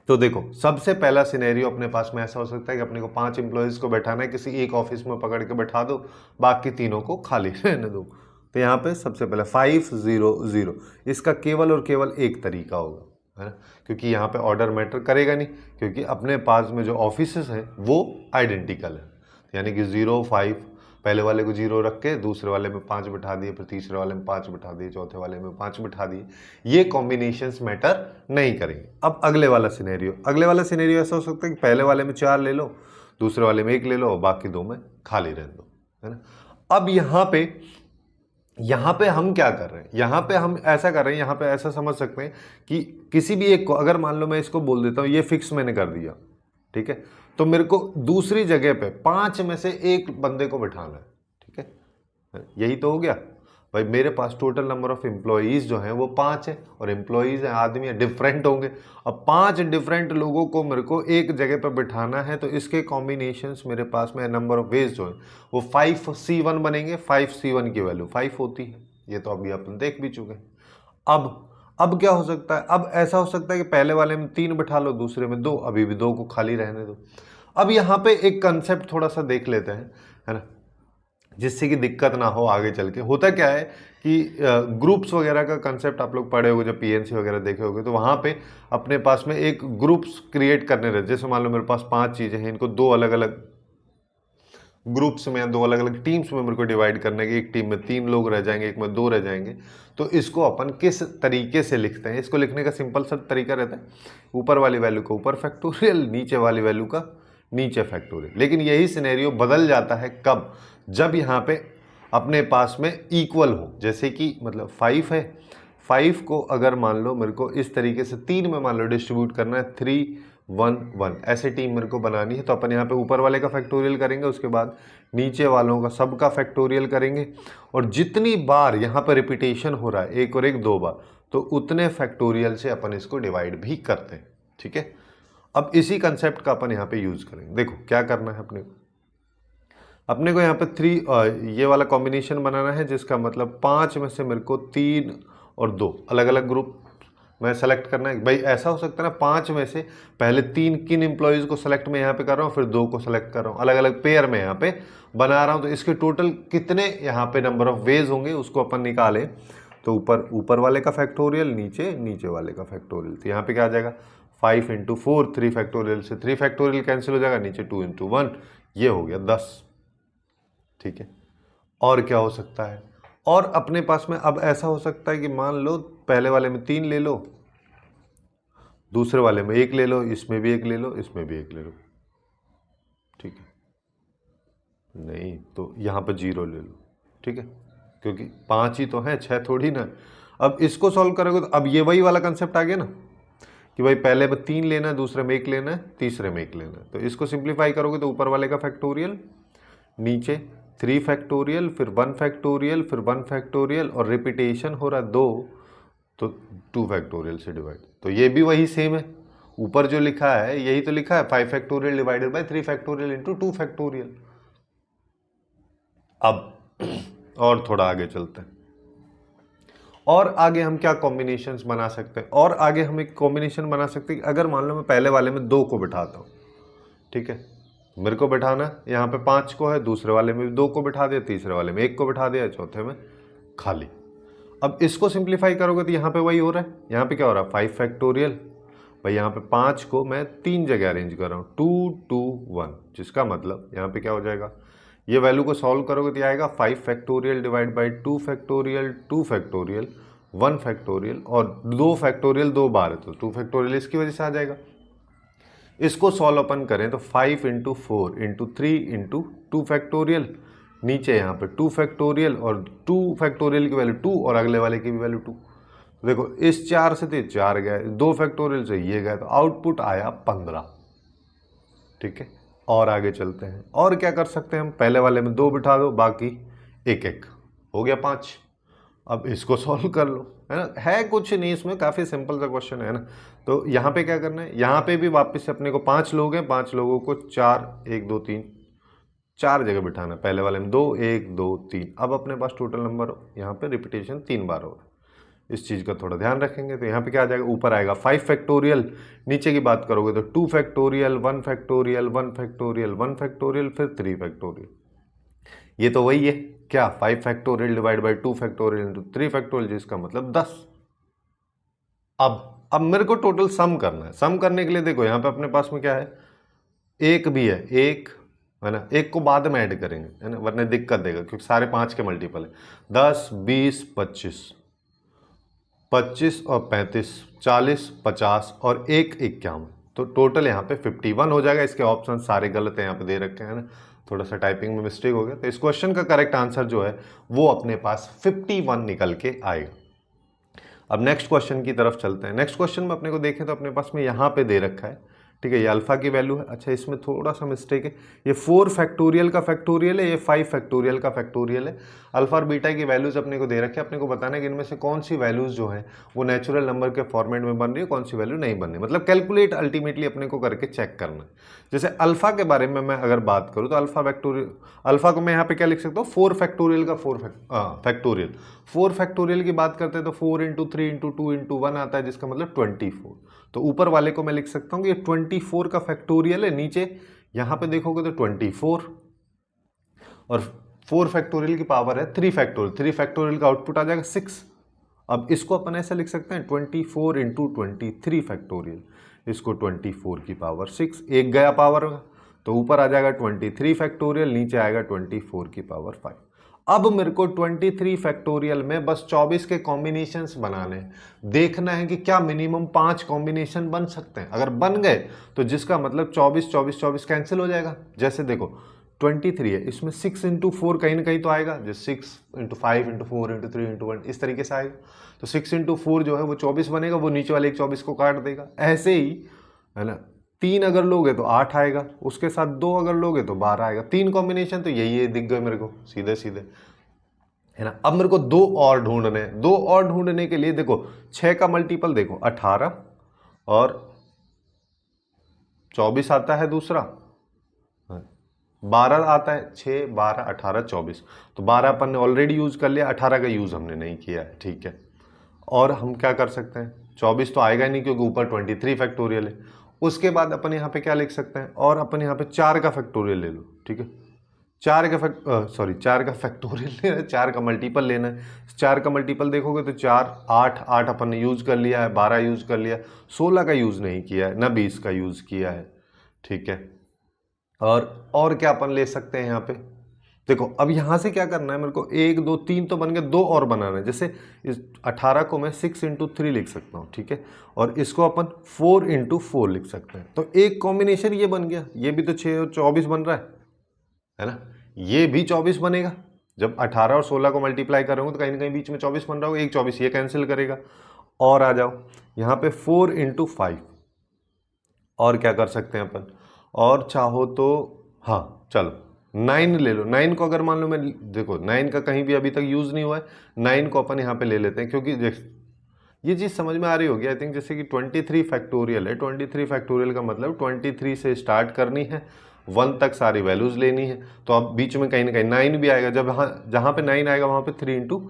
तो देखो सबसे पहला सिनेरियो अपने पास में ऐसा हो सकता है कि अपने को 5 एम्प्लॉयज को बैठाना है, किसी एक ऑफिस में पकड़ के बैठा दो, बाकी तीनों को खाली रहने दो। तो यहाँ पे सबसे पहले 5 0 0, इसका केवल और केवल एक तरीका होगा, है ना, क्योंकि यहाँ पे ऑर्डर मैटर करेगा नहीं, क्योंकि अपने पास में जो ऑफिसेस हैं वो आइडेंटिकल है। यानी कि 0 5, पहले वाले को 0 रख के दूसरे वाले में 5 बिठा दिए, फिर तीसरे वाले में 5 बिठा दिए, चौथे वाले में 5 बिठा दिए। ये कॉम्बिनेशंस मैटर नहीं करेंगे। अब अगले वाला सिनेरियो ऐसा हो सकता है कि पहले वाले में 4 ले लो, दूसरे वाले में 1 ले लो और बाकी 2 में खाली रहने दो, है ना। अब यहाँ पे हम क्या कर रहे हैं, यहाँ पे हम ऐसा कर रहे हैं, यहाँ पे ऐसा समझ सकते हैं कि किसी भी एक को अगर मान लो मैं इसको बोल देता हूँ ये फिक्स मैंने कर दिया, ठीक है, तो मेरे को दूसरी जगह पे 5 में से एक बंदे को बिठाना है। ठीक है, यही तो हो गया भाई। मेरे पास टोटल नंबर ऑफ एम्प्लॉयज जो हैं वो 5 है, और एम्प्लॉयज हैं, आदमी है, डिफरेंट होंगे। अब 5 डिफरेंट लोगों को मेरे को एक जगह पे बिठाना है, तो इसके कॉम्बिनेशंस मेरे पास में नंबर ऑफ वेज जो है वो 5C1 बनेंगे। 5C1 की वैल्यू 5 होती है, ये तो अभी अपन देख भी चुके हैं। अब क्या हो सकता है, अब ऐसा हो सकता है कि पहले वाले में 3 बिठा लो, दूसरे में 2, अभी भी 2 को खाली रहने दो। अब यहाँ पे एक कंसेप्ट थोड़ा सा देख लेते हैं, है ना, जिससे कि दिक्कत ना हो आगे चल के। होता क्या है कि ग्रुप्स वगैरह का कंसेप्ट आप लोग पढ़े होगे, जब पीएनसी वगैरह देखे होगे, तो वहाँ पे अपने पास में एक ग्रुप्स क्रिएट करने रहते। जैसे मान लो मेरे पास 5 चीज़ें हैं, इनको 2 अलग अलग ग्रुप्स में, 2 अलग अलग टीम्स में मेरे को डिवाइड करने के। एक टीम में 3 लोग रह जाएंगे, एक में 2 रह जाएंगे। तो इसको अपन किस तरीके से लिखते हैं, इसको लिखने का सिंपल सा तरीका रहता है, ऊपर वाली वैल्यू का ऊपर फैक्टोरियल, नीचे वाली वैल्यू का नीचे फैक्टोरियल। लेकिन यही सिनेरियो बदल जाता है कब, जब यहाँ पे अपने पास में इक्वल हो। जैसे कि मतलब 5 है, 5 को अगर मान लो मेरे को इस तरीके से 3 में मान लो डिस्ट्रीब्यूट करना है, 3 1 1 ऐसे टीम मेरे को बनानी है। तो अपन यहाँ पे ऊपर वाले का फैक्टोरियल करेंगे, उसके बाद नीचे वालों का सबका फैक्टोरियल करेंगे, और जितनी बार यहाँ पर रिपीटेशन हो रहा है, 1 और 1 2 बार, तो उतने फैक्टोरियल से अपन इसको डिवाइड भी करते हैं। ठीक है, अब इसी कंसेप्ट का अपन यहाँ पे यूज करेंगे। देखो क्या करना है अपने को यहाँ पे 3 ये वाला कॉम्बिनेशन बनाना है, जिसका मतलब 5 में से मेरे को 3 और 2 अलग अलग ग्रुप मैं सेलेक्ट करना है भाई, ऐसा हो सकता है ना 5 में से पहले 3 किन एम्प्लॉयज़ को सेलेक्ट मैं यहाँ पे कर रहा हूँ, फिर 2 को सेलेक्ट कर रहा हूँ, अलग अलग पेयर में यहाँ पे बना रहा हूँ, तो इसके टोटल कितने यहाँ पे नंबर ऑफ वेज होंगे उसको अपन निकालें। तो ऊपर वाले का फैक्टोरियल, नीचे वाले का फैक्टोरियल, तो यहाँ पे क्या आ जाएगा 5 इंटू 4, 3 फैक्टोरियल से 3 फैक्टोरियल कैंसिल हो जाएगा, नीचे 2 इंटू 1, ये हो गया 10। ठीक है, और क्या हो सकता है, और अपने पास में अब ऐसा हो सकता है कि मान लो पहले वाले में 3 ले लो, दूसरे वाले में 1 ले लो, इसमें भी 1 ले लो, इसमें भी 1 ले लो। ठीक है, नहीं तो यहाँ पर 0 ले लो। ठीक है, क्योंकि 5 ही तो है, 6 थोड़ी ना। अब इसको सॉल्व करोगे तो अब ये वही वाला कंसेप्ट आ गया ना कि भाई पहले में 3 लेना है, दूसरे में 1 लेना है, तीसरे में 1 लेना है। तो इसको सिंप्लीफाई करोगे तो ऊपर वाले का फैक्टोरियल, नीचे 3 फैक्टोरियल, फिर 1 फैक्टोरियल, फिर 1 फैक्टोरियल, और रिपीटेशन हो रहा है 2, तो 2 फैक्टोरियल से डिवाइड। तो ये भी वही सेम है, ऊपर जो लिखा है यही तो लिखा है, 5 factorial divided by 3 factorial into 2 factorial. अब और थोड़ा आगे चलते हैं, और आगे हम क्या कॉम्बिनेशंस बना सकते हैं, और आगे हम एक कॉम्बिनेशन बना सकते हैं कि अगर मान लो मैं पहले वाले में 2 को बिठाता हूँ। ठीक है, मेरे को बिठाना यहाँ पे 5 को है, दूसरे वाले में भी 2 को बिठा दिया, तीसरे वाले में 1 को बिठा दिया, चौथे में खाली। अब इसको सिंप्लीफाई करोगे तो यहाँ पे वही हो रहा है, यहाँ पे क्या हो रहा है 5 फैक्टोरियल, भाई यहाँ पे 5 को मैं 3 जगह अरेंज कर रहा हूँ, 2 2 1, जिसका मतलब यहाँ पे क्या हो जाएगा, ये वैल्यू को सॉल्व करोगे तो आएगा 5 factorial divide by 2 factorial, 2 factorial, 1 factorial, और 2 फैक्टोरियल 2 बार है तो 2 फैक्टोरियल इसकी वजह से आ जाएगा। इसको सॉल्व अपन करें तो 5 इंटू 4 इंटू 3 इंटू 2 फैक्टोरियल, नीचे यहाँ पे 2 फैक्टोरियल, और 2 फैक्टोरियल की वैल्यू 2 और अगले वाले की भी वैल्यू 2। तो देखो इस 4 से तो 4 गए, 2 फैक्टोरियल से ये गए, तो आउटपुट आया 15। ठीक है, और आगे चलते हैं, और क्या कर सकते हैं हम, पहले वाले में 2 बिठा दो, बाकी 1 1 हो गया 5। अब इसको सॉल्व कर लो, है ना, है कुछ नहीं इसमें, काफ़ी सिंपल सा क्वेश्चन है ना। तो यहाँ पे क्या करना है, यहाँ पे भी वापस से अपने को 5 लोग हैं, 5 लोगों को 4 1 2 3 4 जगह बिठाना, पहले वाले में 2 1 2 3। अब अपने पास टोटल नंबर यहाँ पे रिपीटेशन 3 बार हो रहा है, इस चीज़ का थोड़ा ध्यान रखेंगे। तो यहाँ पे क्या आ जाएगा, ऊपर आएगा 5 फैक्टोरियल, नीचे की बात करोगे तो 2 फैक्टोरियल, 1 फैक्टोरियल, 1 फैक्टोरियल, 1 फैक्टोरियल, फिर 3 फैक्टोरियल। ये तो वही है क्या, 5 factorial divide by 2 factorial into 3 factorial, जिसका मतलब 10। अब मेरे को टोटल सम करना है। सम करने के लिए देखो यहाँ पे अपने पास में क्या है, एक भी है, एक है ना, एक को बाद में ऐड करेंगे, है ना, वरना दिक्कत देगा क्योंकि सारे 5 के मल्टीपल है। 10 20 25, 25 और 35 40 50 और 1 51, तो टोटल यहाँ पे 51 हो जाएगा। इसके ऑप्शन सारे गलत है, यहाँ पे दे रखे हैं ना, थोड़ा सा टाइपिंग में मिस्टेक हो गया। तो इस क्वेश्चन का करेक्ट आंसर जो है वो अपने पास 51 निकल के आएगा। अब नेक्स्ट क्वेश्चन की तरफ चलते हैं। नेक्स्ट क्वेश्चन में अपने को देखें तो अपने पास में यहाँ पे दे रखा है, ठीक है, ये अल्फा की वैल्यू है। अच्छा, इसमें थोड़ा सा मिस्टेक है, ये 4 फैक्टोरियल का फैक्टोरियल है, ये 5 फैक्टोरियल का फैक्टोरियल है। अल्फा और बीटा की वैल्यूज अपने को दे रखी है, अपने को बताना है कि इनमें से कौन सी वैल्यूज जो है वो नेचुरल नंबर के फॉर्मेट में बन रही है, कौन सी वैल्यू नहीं बन रही, मतलब कैलकुलेट अल्टीमेटली अपने को करके चेक करना है। जैसे अल्फा के बारे में मैं अगर बात करूँ तो अल्फा फैक्टोरियल, अल्फा को मैं यहाँ पे क्या लिख सकता हूँ, 4 फैक्टोरियल का 4 फैक्टोरियल। 4 फैक्टोरियल की बात करते हैं तो 4 इंटू 3 इंटू 2 इंटू 1 आता है, जिसका मतलब 24। तो ऊपर वाले को मैं लिख सकता हूँ कि ये 24 का फैक्टोरियल है, नीचे यहाँ पे देखोगे तो 24, और 4 फैक्टोरियल की पावर है 3 फैक्टोरियल, 3 फैक्टोरियल का आउटपुट आ जाएगा 6। अब इसको अपन ऐसे लिख सकते हैं 24 इंटू 23 फैक्टोरियल, इसको 24 की पावर 6, एक गया पावर का, तो ऊपर आ जाएगा 23 फैक्टोरियल, नीचे आएगा 24 की पावर 5। अब मेरे को 23 फैक्टोरियल में बस 24 के कॉम्बिनेशंस बनाने हैं, देखना है कि क्या मिनिमम 5 कॉम्बिनेशन बन सकते हैं। अगर बन गए तो जिसका मतलब 24 24 24 कैंसिल हो जाएगा। जैसे देखो 23 है, इसमें 6 इंटू 4 कहीं ना कहीं तो आएगा, जैसे 6 इंटू 5 इंटू 4 इंटू 3 इंटू 1 इस तरीके से आएगा। तो 6 इंटू 4 जो है वो 24 बनेगा, वो नीचे वाले एक 24 को काट देगा। ऐसे ही है ना, 3 अगर लोगे तो 8 आएगा, उसके साथ 2 अगर लोगे तो 12 आएगा। 3 कॉम्बिनेशन तो यही दिख गए मेरे को सीधे सीधे, है ना। अब मेरे को 2 और ढूंढने हैं। 2 और ढूंढने के लिए देखो 6 का मल्टीपल देखो 18 और 24 आता है, दूसरा 12 आता है, 6 12 18 24, तो 12 अपन ने ऑलरेडी यूज कर लिया, 18 का यूज हमने नहीं किया है, ठीक है। और हम क्या कर सकते हैं, 24 तो आएगा ही नहीं क्योंकि ऊपर 23 फैक्टोरियल है। उसके बाद अपन यहाँ पे क्या लिख सकते हैं, और अपन यहाँ पे 4 का फैक्टोरियल ले लो, ठीक है। 4 का फैक्टोरियल लेना है, 4 का मल्टीपल लेना है। 4 का मल्टीपल देखोगे तो 4 8 8 अपन ने यूज़ कर लिया है, 12 यूज़ कर लिया, 16 का यूज़ नहीं किया है, ना 20 का यूज़ किया है, ठीक है। और क्या अपन ले सकते हैं यहाँ पे, देखो अब यहाँ से क्या करना है मेरे को, 1 2 3 तो बन गए, 2 और बनाना है। जैसे इस 18 को मैं 6 × 3 लिख सकता हूँ, ठीक है, और इसको अपन 4 × 4 लिख सकते हैं। तो एक कॉम्बिनेशन ये बन गया, ये भी तो 6 और 24 बन रहा है ना, ये भी 24 बनेगा। जब 18 और 16 को मल्टीप्लाई करोगे तो कहीं ना कहीं बीच में 24 बन रहा होगा, एक 24 ये कैंसिल करेगा। और आ जाओ यहाँ पे 4 × 5, और क्या कर सकते हैं अपन, और चाहो तो हाँ चलो 9 ले लो। 9 को अगर मान लो, मैं देखो 9 का कहीं भी अभी तक यूज़ नहीं हुआ है, 9 को अपन यहाँ पे ले लेते हैं, क्योंकि ये चीज़ समझ में आ रही होगी आई थिंक। जैसे कि 23 फैक्टोरियल है, 23 फैक्टोरियल का मतलब 23 से स्टार्ट करनी है, 1 तक सारी वैल्यूज़ लेनी है। तो अब बीच में कहीं ना कहीं 9 भी आएगा, जब जहाँ पे 9 आएगा वहाँ पे 3 ×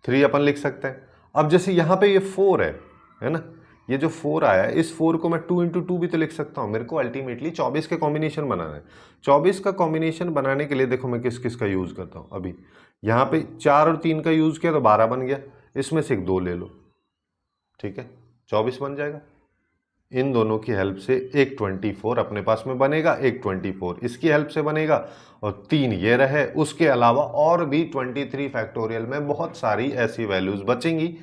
3 अपन लिख सकते हैं। अब जैसे यहाँ पे ये 4 है ना, ये जो 4 आया है, इस 4 को मैं 2 × 2 भी तो लिख सकता हूँ। मेरे को अल्टीमेटली 24 के कॉम्बिनेशन बनाना है। 24 का कॉम्बिनेशन बनाने के लिए देखो मैं किस किस का यूज़ करता हूँ। अभी यहाँ पे 4 और 3 का यूज़ किया तो 12 बन गया, इसमें से एक 2 ले लो, ठीक है, 24 बन जाएगा। इन दोनों की हेल्प से एक 24 अपने पास में बनेगा, एक 24 इसकी हेल्प से बनेगा, और 3 ये रहे। उसके अलावा और भी 23 फैक्टोरियल में बहुत सारी ऐसी वैल्यूज़ बचेंगी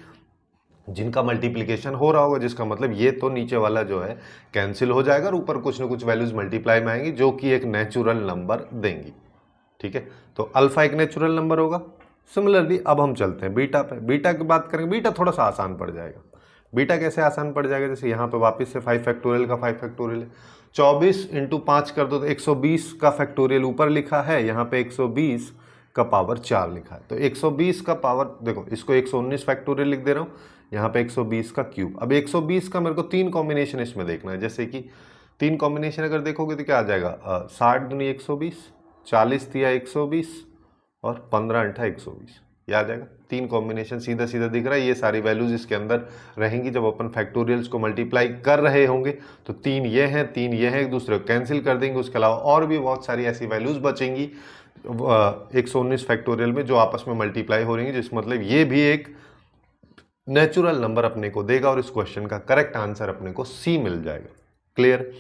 जिनका मल्टीप्लिकेशन हो रहा होगा, जिसका मतलब ये तो नीचे वाला जो है कैंसिल हो जाएगा और ऊपर कुछ ना कुछ वैल्यूज़ मल्टीप्लाई में आएंगी जो कि एक नेचुरल नंबर देंगी, ठीक है। तो अल्फा एक नेचुरल नंबर होगा। सिमिलरली अब हम चलते हैं बीटा पे। बीटा की बात करेंगे, बीटा थोड़ा सा आसान पड़ जाएगा। बीटा कैसे आसान पड़ जाएगा, जैसे यहाँ पे वापस से 5 फैक्टोरियल का 5 फैक्टोरियल है, 24 × 5 कर दो तो 120 का फैक्टोरियल ऊपर लिखा है, यहाँ पे 120 का पावर 4 लिखा है। तो 120 का पावर, देखो इसको 119 फैक्टोरियल लिख दे रहा हूँ, यहाँ पे 120 का क्यूब। अब 120 का मेरे को 3 कॉम्बिनेशन इसमें देखना है। जैसे कि 3 कॉम्बिनेशन अगर देखोगे तो क्या आ जाएगा, 60 दूनी 120, 40 दिया 120, और 15 × 120, ये आ जाएगा। 3 कॉम्बिनेशन सीधा सीधा दिख रहा है। ये सारी वैल्यूज इसके अंदर रहेंगी। जब अपन फैक्टोरियल्स को मल्टीप्लाई कर रहे होंगे तो 3 ये हैं, 3 ये हैं, एक दूसरे को कैंसिल कर देंगे। उसके अलावा और भी बहुत सारी ऐसी वैल्यूज बचेंगी 119 फैक्टोरियल में जो आपस में मल्टीप्लाई हो रही हैं, जिस मतलब ये भी एक नेचुरल नंबर अपने को देगा, और इस क्वेश्चन का करेक्ट आंसर अपने को सी मिल जाएगा। क्लियर।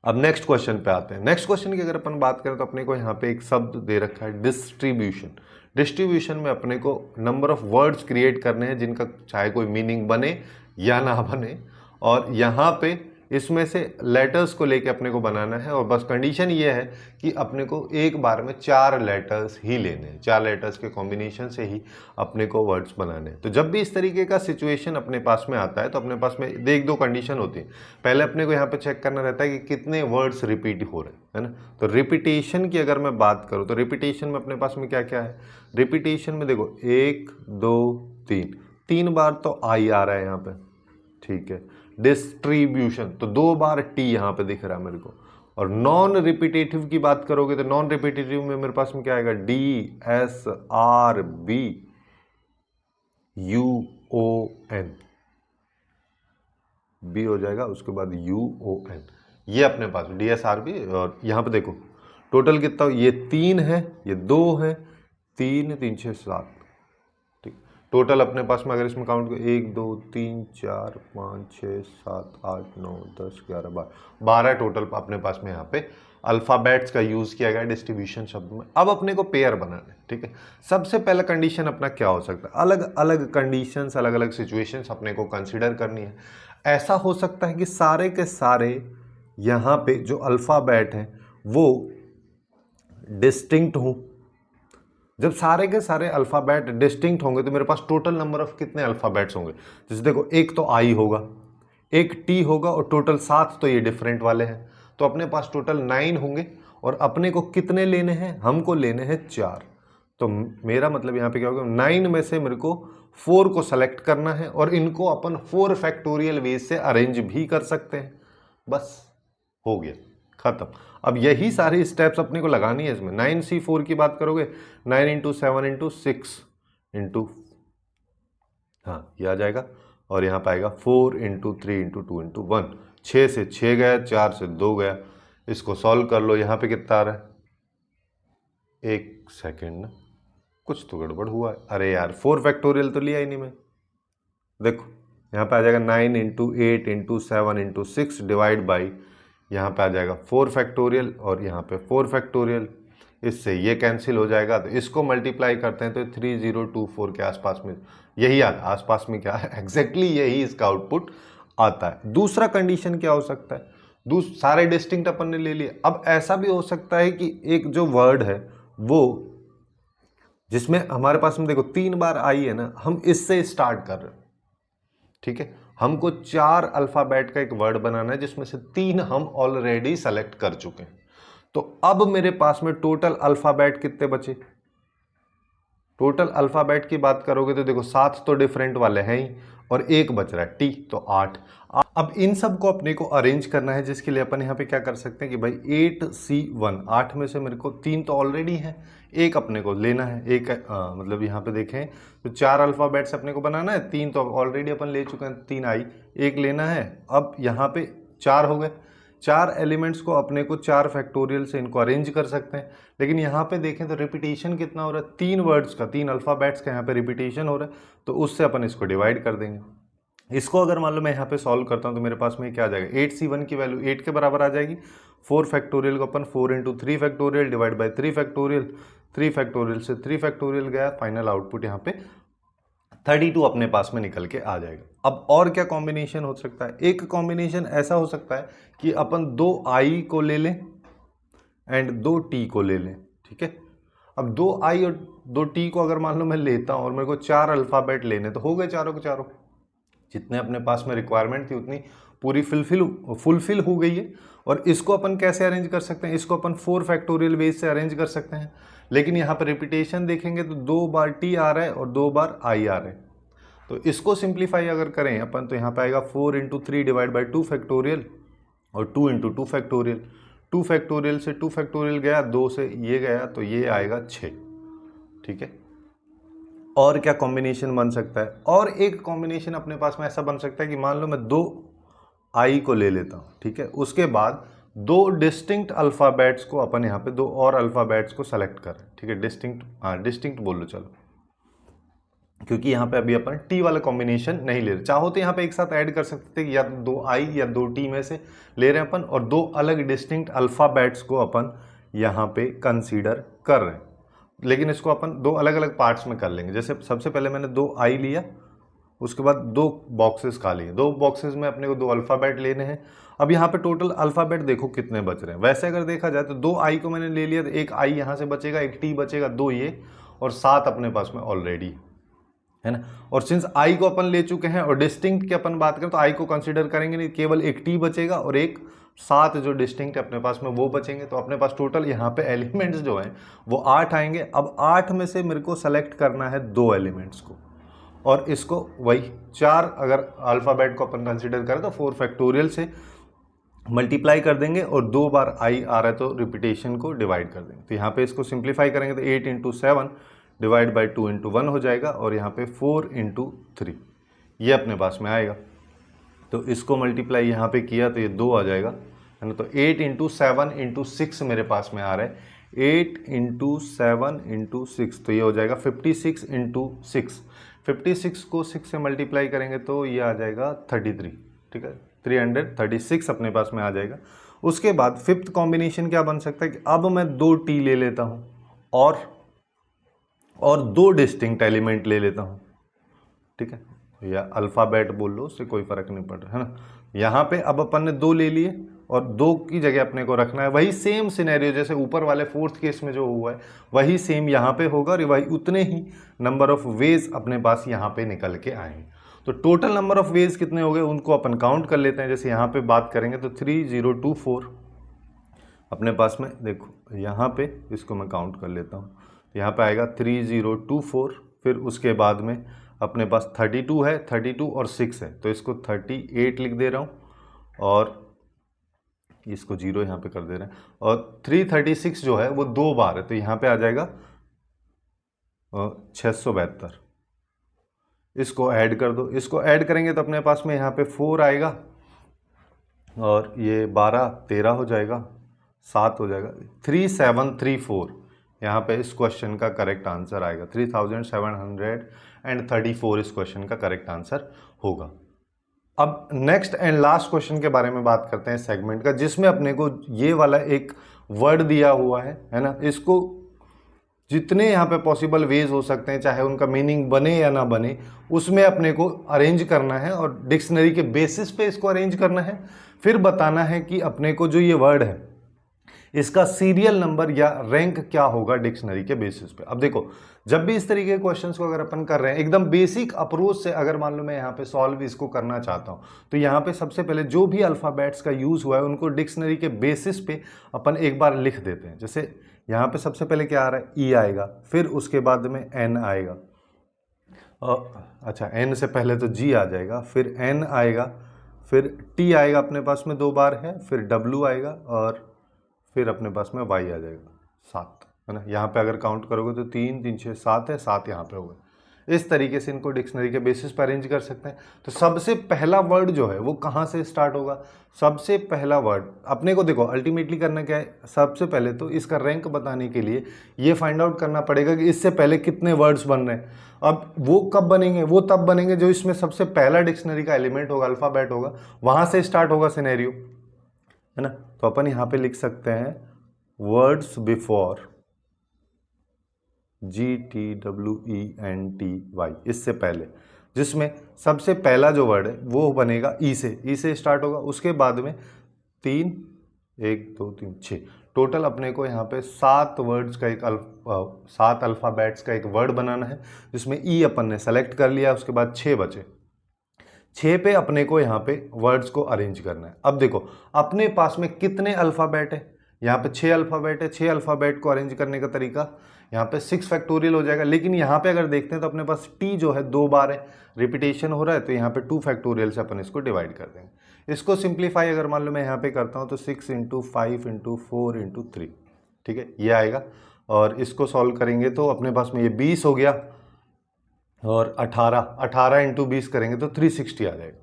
अब नेक्स्ट क्वेश्चन पे आते हैं। नेक्स्ट क्वेश्चन की अगर अपन बात करें तो अपने को यहाँ पे एक शब्द दे रखा है डिस्ट्रीब्यूशन। डिस्ट्रीब्यूशन में अपने को नंबर ऑफ वर्ड्स क्रिएट करने हैं जिनका चाहे कोई मीनिंग बने या ना बने, और यहाँ पे इसमें से लेटर्स को लेके अपने को बनाना है। और बस कंडीशन ये है कि अपने को एक बार में 4 लेटर्स ही लेने हैं, 4 लेटर्स के कॉम्बिनेशन से ही अपने को वर्ड्स बनाने हैं। तो जब भी इस तरीके का सिचुएशन अपने पास में आता है तो अपने पास में एक दो कंडीशन होती है। पहले अपने को यहाँ पे चेक करना रहता है कि कितने वर्ड्स रिपीट हो रहे हैं, है ना। तो रिपीटेशन की अगर मैं बात करूँ तो रिपीटेशन में अपने पास में क्या क्या है। रिपीटेशन में देखो 1 2 3 बार तो आई आ रहा है यहाँ पे, ठीक है। डिस्ट्रीब्यूशन तो 2 बार टी यहाँ पे दिख रहा है मेरे को। और नॉन रिपीटेटिव की बात करोगे तो नॉन रिपीटेटिव में मेरे पास में क्या आएगा, DSRBUON, बी हो जाएगा, उसके बाद UON, ये अपने पास DSRB। और यहाँ पे देखो टोटल कितना, ये 3 है, ये 2 है, 3 3 6 7, ठीक। टोटल अपने पास में अगर इसमें काउंट करें 1 2 3 4 5 6 7 8 9 10 11 12 टोटल अपने पास में यहाँ पे अल्फ़ाबेट्स का यूज़ किया गया डिस्ट्रीब्यूशन शब्द में। अब अपने को पेयर बनाना है, ठीक है। सबसे पहला कंडीशन अपना क्या हो सकता है, अलग अलग कंडीशंस, अलग अलग सिचुएशंस अपने को कंसिडर करनी है। ऐसा हो सकता है कि सारे के सारे यहाँ पे जो अल्फ़ाबेट हैं वो डिस्टिंक्ट हों। जब सारे के सारे अल्फ़ाबेट डिस्टिंक्ट होंगे तो मेरे पास टोटल नंबर ऑफ कितने अल्फ़ाबेट्स होंगे। जैसे देखो एक तो आई होगा, एक टी होगा, और टोटल 7 तो ये डिफरेंट वाले हैं। तो अपने पास टोटल 9 होंगे, और अपने को कितने लेने हैं, हमको लेने हैं 4। तो मेरा मतलब यहाँ पे क्या होगा, 9 में से मेरे को 4 को सेलेक्ट करना है, और इनको अपन 4 फैक्टोरियल वेज से अरेंज भी कर सकते हैं। बस हो गया, खत्म। अब यही सारी स्टेप्स अपने को लगानी है इसमें। 9C4 की बात करोगे, 9 × 7 × 6 × हाँ ये आ जाएगा और यहाँ पे आएगा 4 इंटू 3 इंटू 2 इंटू 1। 6 से 6 गया, 4 से 2 गया। इसको सॉल्व कर लो। यहाँ पे कितना आ रहा है, एक सेकेंड ना, कुछ तो गड़बड़ हुआ है। अरे यार 4 फैक्टोरियल तो लिया ही नहीं मैं। देखो यहाँ पे आ जाएगा 9 into 8 into 7 into 6 divide by, यहाँ पे आ जाएगा 4 फैक्टोरियल और यहाँ पे 4 फैक्टोरियल। इससे ये कैंसिल हो जाएगा, तो इसको मल्टीप्लाई करते हैं तो 3024 के आसपास में, यही आसपास में क्या है एग्जैक्टली यही इसका आउटपुट आता है। दूसरा कंडीशन क्या हो सकता है, सारे डिस्टिंक्ट अपन ने ले लिए। अब ऐसा भी हो सकता है कि एक जो वर्ड है वो जिसमें हमारे पास में देखो 3 बार आई है ना, हम इससे स्टार्ट कर रहे हैं, ठीक है। हमको 4 अल्फाबेट का एक वर्ड बनाना है जिसमें से 3 हम ऑलरेडी सेलेक्ट कर चुके हैं। तो अब मेरे पास में टोटल अल्फाबेट कितने बचे, टोटल अल्फाबेट की बात करोगे तो देखो 7 तो डिफरेंट वाले हैं ही और एक बच रहा है टी, तो 8। अब इन सब को अपने को अरेंज करना है, जिसके लिए अपन यहाँ पे क्या कर सकते हैं कि भाई 8C1, 8 में से मेरे को 3 तो ऑलरेडी है, एक अपने को लेना है। एक मतलब यहाँ पे देखें तो 4 अल्फाबेट्स अपने को बनाना है, 3 तो ऑलरेडी अपन ले चुके हैं, 3 आई, एक लेना है। अब यहाँ पे 4 हो गए, 4 एलिमेंट्स को अपने को 4 फैक्टोरियल से इनको अरेंज कर सकते हैं। लेकिन यहाँ पे देखें तो रिपीटेशन कितना हो रहा है, 3 वर्ड्स का, 3 अल्फाबेट्स का यहाँ पे रिपीटेशन हो रहा है, तो उससे अपन इसको डिवाइड कर देंगे। इसको अगर मान लो मैं यहाँ पे सॉल्व करता हूँ तो मेरे पास में क्या आ जाएगा, 8C1 की वैल्यू 8 के बराबर आ जाएगी। 4 फैक्टोरियल को अपन 4 into 3 factorial divide by 3 factorial, 3 factorial से 3 फैक्टोरियल गया, फाइनल आउटपुट यहाँ पे 32 अपने पास में निकल के आ जाएगा। अब और क्या कॉम्बिनेशन हो सकता है, एक कॉम्बिनेशन ऐसा हो सकता है कि अपन 2 आई को ले लें एंड 2 टी को ले लें, ठीक है। अब 2 आई और 2 टी को अगर मान लो मैं लेता हूं और मेरे को 4 अल्फाबेट लेने, तो हो गए चारों के चारों, जितने अपने पास में रिक्वायरमेंट थी उतनी पूरी फुलफिल हो गई है। और इसको अपन कैसे अरेंज कर सकते हैं, इसको अपन 4 फैक्टोरियल वेज से अरेंज कर सकते हैं। लेकिन यहाँ पर रिपीटेशन देखेंगे तो 2 बार टी आ रहा है और 2 बार आई आ रहा है, तो इसको सिंप्लीफाई अगर करें अपन तो यहाँ पे आएगा 4 इंटू 3 डिवाइड बाई 2 फैक्टोरियल और 2 इंटू 2 फैक्टोरियल। 2 फैक्टोरियल से 2 फैक्टोरियल गया, 2 से ये गया, तो ये आएगा 6, ठीक है। और क्या कॉम्बिनेशन बन सकता है, और एक कॉम्बिनेशन अपने पास में ऐसा बन सकता है कि मान लो मैं 2 आई को ले लेता हूँ, ठीक है। उसके बाद 2 डिस्टिंक्ट अल्फ़ाबेट्स को अपन यहाँ पे 2 और अल्फ़ाबेट्स को सेलेक्ट करें, ठीक है। डिस्टिंक्ट बोल लो चलो, क्योंकि यहाँ पे अभी अपन टी वाला कॉम्बिनेशन नहीं ले रहे। चाहो तो यहाँ पे एक साथ ऐड कर सकते थे कि या 2 आई या 2 टी में से ले रहे हैं अपन, और 2 अलग डिस्टिंक्ट अल्फ़ाबेट्स को अपन यहाँ पे कंसीडर कर रहे हैं। लेकिन इसको अपन 2 अलग अलग पार्ट्स में कर लेंगे। जैसे सबसे पहले मैंने 2 आई लिया, उसके बाद 2 बॉक्सेस खा लिए, 2 बॉक्सेस में अपने को 2 अल्फ़ाबेट लेने हैं। अब यहाँ पे टोटल अल्फ़ाबेट देखो कितने बच रहे हैं। वैसे अगर देखा जाए तो 2 आई को मैंने ले लिया, तो एक आई यहाँ से बचेगा, एक टी बचेगा, 2 ये, और 7 अपने पास में ऑलरेडी है ना। और सिंस आई को अपन ले चुके हैं और डिस्टिंक्ट की अपन बात करें तो आई को कंसीडर करेंगे नहीं, केवल एक टी बचेगा और एक 7 जो डिस्टिंक्ट अपने पास में वो बचेंगे। तो अपने पास टोटल यहाँ पे एलिमेंट्स जो हैं वो 8 आएंगे। अब 8 में से मेरे को सेलेक्ट करना है 2 एलिमेंट्स को, और इसको वही 4 अगर अल्फ़ाबेट को अपन कंसीडर करें तो 4 फैक्टोरियल से मल्टीप्लाई कर देंगे और 2 बार आई आ रहा है तो रिपीटेशन को डिवाइड कर देंगे। तो यहाँ पे इसको सिंप्लीफाई करेंगे तो 8 इंटू 7 डिवाइड बाई 2 इंटू 1 हो जाएगा, और यहाँ पे 4 इंटू 3 ये अपने पास में आएगा। तो इसको मल्टीप्लाई यहाँ पे किया तो ये 2 आ जाएगा, है ना। तो 8 इंटू 7 इंटू 6 मेरे पास में आ रहा है, 8 इंटू 7 इंटू 6, तो ये हो जाएगा 56 इंटू 6। 56 को 6 से मल्टीप्लाई करेंगे तो ये आ जाएगा 33, ठीक है। 336 अपने पास में आ जाएगा। उसके बाद फिफ्थ कॉम्बिनेशन क्या बन सकता है कि अब मैं 2 टी ले लेता हूँ और 2 डिस्टिंक्ट एलिमेंट ले लेता हूँ, ठीक है, या अल्फ़ाबेट बोल लो, उससे कोई फ़र्क नहीं पड़ रहा है ना। यहाँ पे अब अपन ने 2 ले लिए और 2 की जगह अपने को रखना है। वही सेम सिनेरियो जैसे ऊपर वाले 4th केस में जो हुआ है वही सेम यहाँ पे होगा, और वही उतने ही नंबर ऑफ वेज अपने पास यहाँ पे निकल के आएंगे। तो टोटल नंबर ऑफ वेज कितने हो गए उनको अपन काउंट कर लेते हैं। जैसे यहाँ पे बात करेंगे तो 3024 अपने पास में, देखो यहाँ पे इसको मैं काउंट कर लेता हूँ। यहाँ पे आएगा 3024, फिर उसके बाद में अपने पास 32 है, 32 और 6 है, तो इसको 38 लिख दे रहा हूँ, और इसको 0 यहाँ पे कर दे रहे हैं। और 336 जो है वो 2 बार है, तो यहाँ पे आ जाएगा 672। इसको ऐड कर दो, इसको ऐड करेंगे तो अपने पास में यहाँ पे 4 आएगा और ये 12 13 हो जाएगा, 7 हो जाएगा, 3734 यहाँ पे इस क्वेश्चन का करेक्ट आंसर आएगा। 3734 इस क्वेश्चन का करेक्ट आंसर होगा। अब नेक्स्ट एंड लास्ट क्वेश्चन के बारे में बात करते हैं सेगमेंट का, जिसमें अपने को ये वाला एक वर्ड दिया हुआ है ना। इसको जितने यहाँ पे पॉसिबल वेज हो सकते हैं, चाहे उनका मीनिंग बने या ना बने, उसमें अपने को अरेंज करना है और डिक्शनरी के बेसिस पे इसको अरेंज करना है। फिर बताना है कि अपने को जो ये वर्ड है इसका सीरियल नंबर या रैंक क्या होगा डिक्शनरी के बेसिस पे। अब देखो, जब भी इस तरीके के क्वेश्चंस को अगर अपन कर रहे हैं एकदम बेसिक अप्रोच से, अगर मान लो मैं यहाँ पे सॉल्व इसको करना चाहता हूँ, तो यहाँ पे सबसे पहले जो भी अल्फ़ाबेट्स का यूज़ हुआ है उनको डिक्शनरी के बेसिस पे अपन एक बार लिख देते हैं। जैसे यहाँ पे सबसे पहले क्या आ रहा है, ई आएगा, फिर उसके बाद में एन आएगा, अच्छा एन से पहले तो जी आ जाएगा, फिर एन आएगा, फिर टी आएगा अपने पास में 2 बार है, फिर डब्ल्यू आएगा और फिर अपने पास में वाई आ जाएगा 7, है ना। यहाँ पे अगर काउंट करोगे तो 3 3 6 7 है, 7 यहाँ पे होगा। इस तरीके से इनको डिक्शनरी के बेसिस पर अरेंज कर सकते हैं। तो सबसे पहला वर्ड जो है वो कहाँ से स्टार्ट होगा, सबसे पहला वर्ड अपने को देखो अल्टीमेटली करना क्या है, सबसे पहले तो इसका रैंक बताने के लिए ये फाइंड आउट करना पड़ेगा कि इससे पहले कितने वर्ड्स बन रहे हैं। अब वो कब बनेंगे, वो तब बनेंगे जो इसमें सबसे पहला डिक्शनरी का एलिमेंट होगा, अल्फ़ाबेट होगा, वहाँ से स्टार्ट होगा सिनेरियो, है ना। तो अपन यहाँ पे लिख सकते हैं वर्ड्स बिफोर GTWENTY, इससे पहले, जिसमें सबसे पहला जो वर्ड है वो बनेगा ई से स्टार्ट होगा। उसके बाद में 3 1 2 3 6 टोटल अपने को यहाँ पे 7 वर्ड्स का एक 7 अल्फ़ाबेट्स का एक वर्ड बनाना है, जिसमें ई अपन ने सेलेक्ट कर लिया। उसके बाद 6 बचे, 6 पे अपने को यहाँ पे वर्ड्स को अरेंज करना है। अब देखो अपने पास में कितने अल्फ़ाबेट है, यहाँ पे 6 अल्फ़ाबेट है। 6 अल्फ़ाबेट को अरेंज करने का तरीका यहाँ पे 6 फैक्टोरियल हो जाएगा। लेकिन यहाँ पे अगर देखते हैं तो अपने पास टी जो है 2 बार है, रिपीटेशन हो रहा है, तो यहाँ पे 2 फैक्टोरियल से अपन इसको डिवाइड कर देंगे। इसको सिंप्लीफाई अगर मान लो मैं यहाँ पे करता हूँ तो 6 × 5 × 4 × 3, ठीक है, ये आएगा। और इसको सॉल्व करेंगे तो अपने पास में ये 20 हो गया और 18 × 20 करेंगे तो 360 आ जाएगा,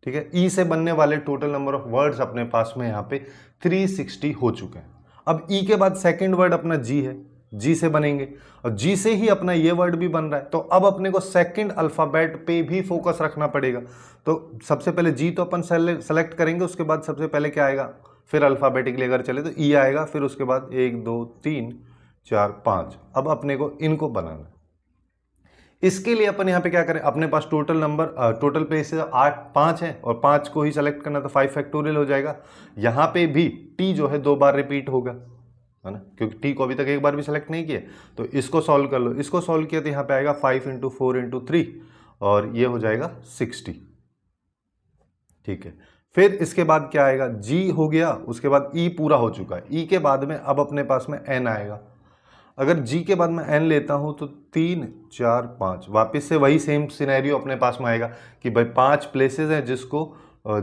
ठीक है। ई से बनने वाले टोटल नंबर ऑफ वर्ड्स अपने पास में यहाँ पे 360 हो चुके हैं। अब ई के बाद सेकंड वर्ड अपना जी है, जी से बनेंगे और जी से ही अपना ये वर्ड भी बन रहा है। तो अब अपने को सेकंड अल्फ़ाबेट पे भी फोकस रखना पड़ेगा। तो सबसे पहले जी तो अपन सेलेक्ट करेंगे, उसके बाद सबसे पहले क्या आएगा, फिर अल्फ़ाबेटिकली अगर चले तो ई आएगा, फिर उसके बाद 1 2 3 4 5। अब अपने को इनको बनाना है। इसके लिए अपन यहाँ पे क्या करें, अपने पास टोटल नंबर टोटल प्लेसेस 5 है और 5 को ही सेलेक्ट करना, तो 5 फैक्टोरियल हो जाएगा। यहाँ पे भी टी जो है 2 बार रिपीट होगा, है ना, क्योंकि टी को अभी तक एक बार भी सेलेक्ट नहीं किया। तो इसको सॉल्व कर लो, इसको सॉल्व किया तो यहाँ पे आएगा 5 × 4 × 3 और ये हो जाएगा 60, ठीक है। फिर इसके बाद क्या आएगा, जी हो गया, उसके बाद ई पूरा हो चुका है। ई के बाद में अब अपने पास में एन आएगा। अगर जी के बाद में एन लेता हूं तो 3 4 5 वापस से वही सेम सिनेरियो अपने पास में आएगा कि भाई 5 प्लेसेस हैं जिसको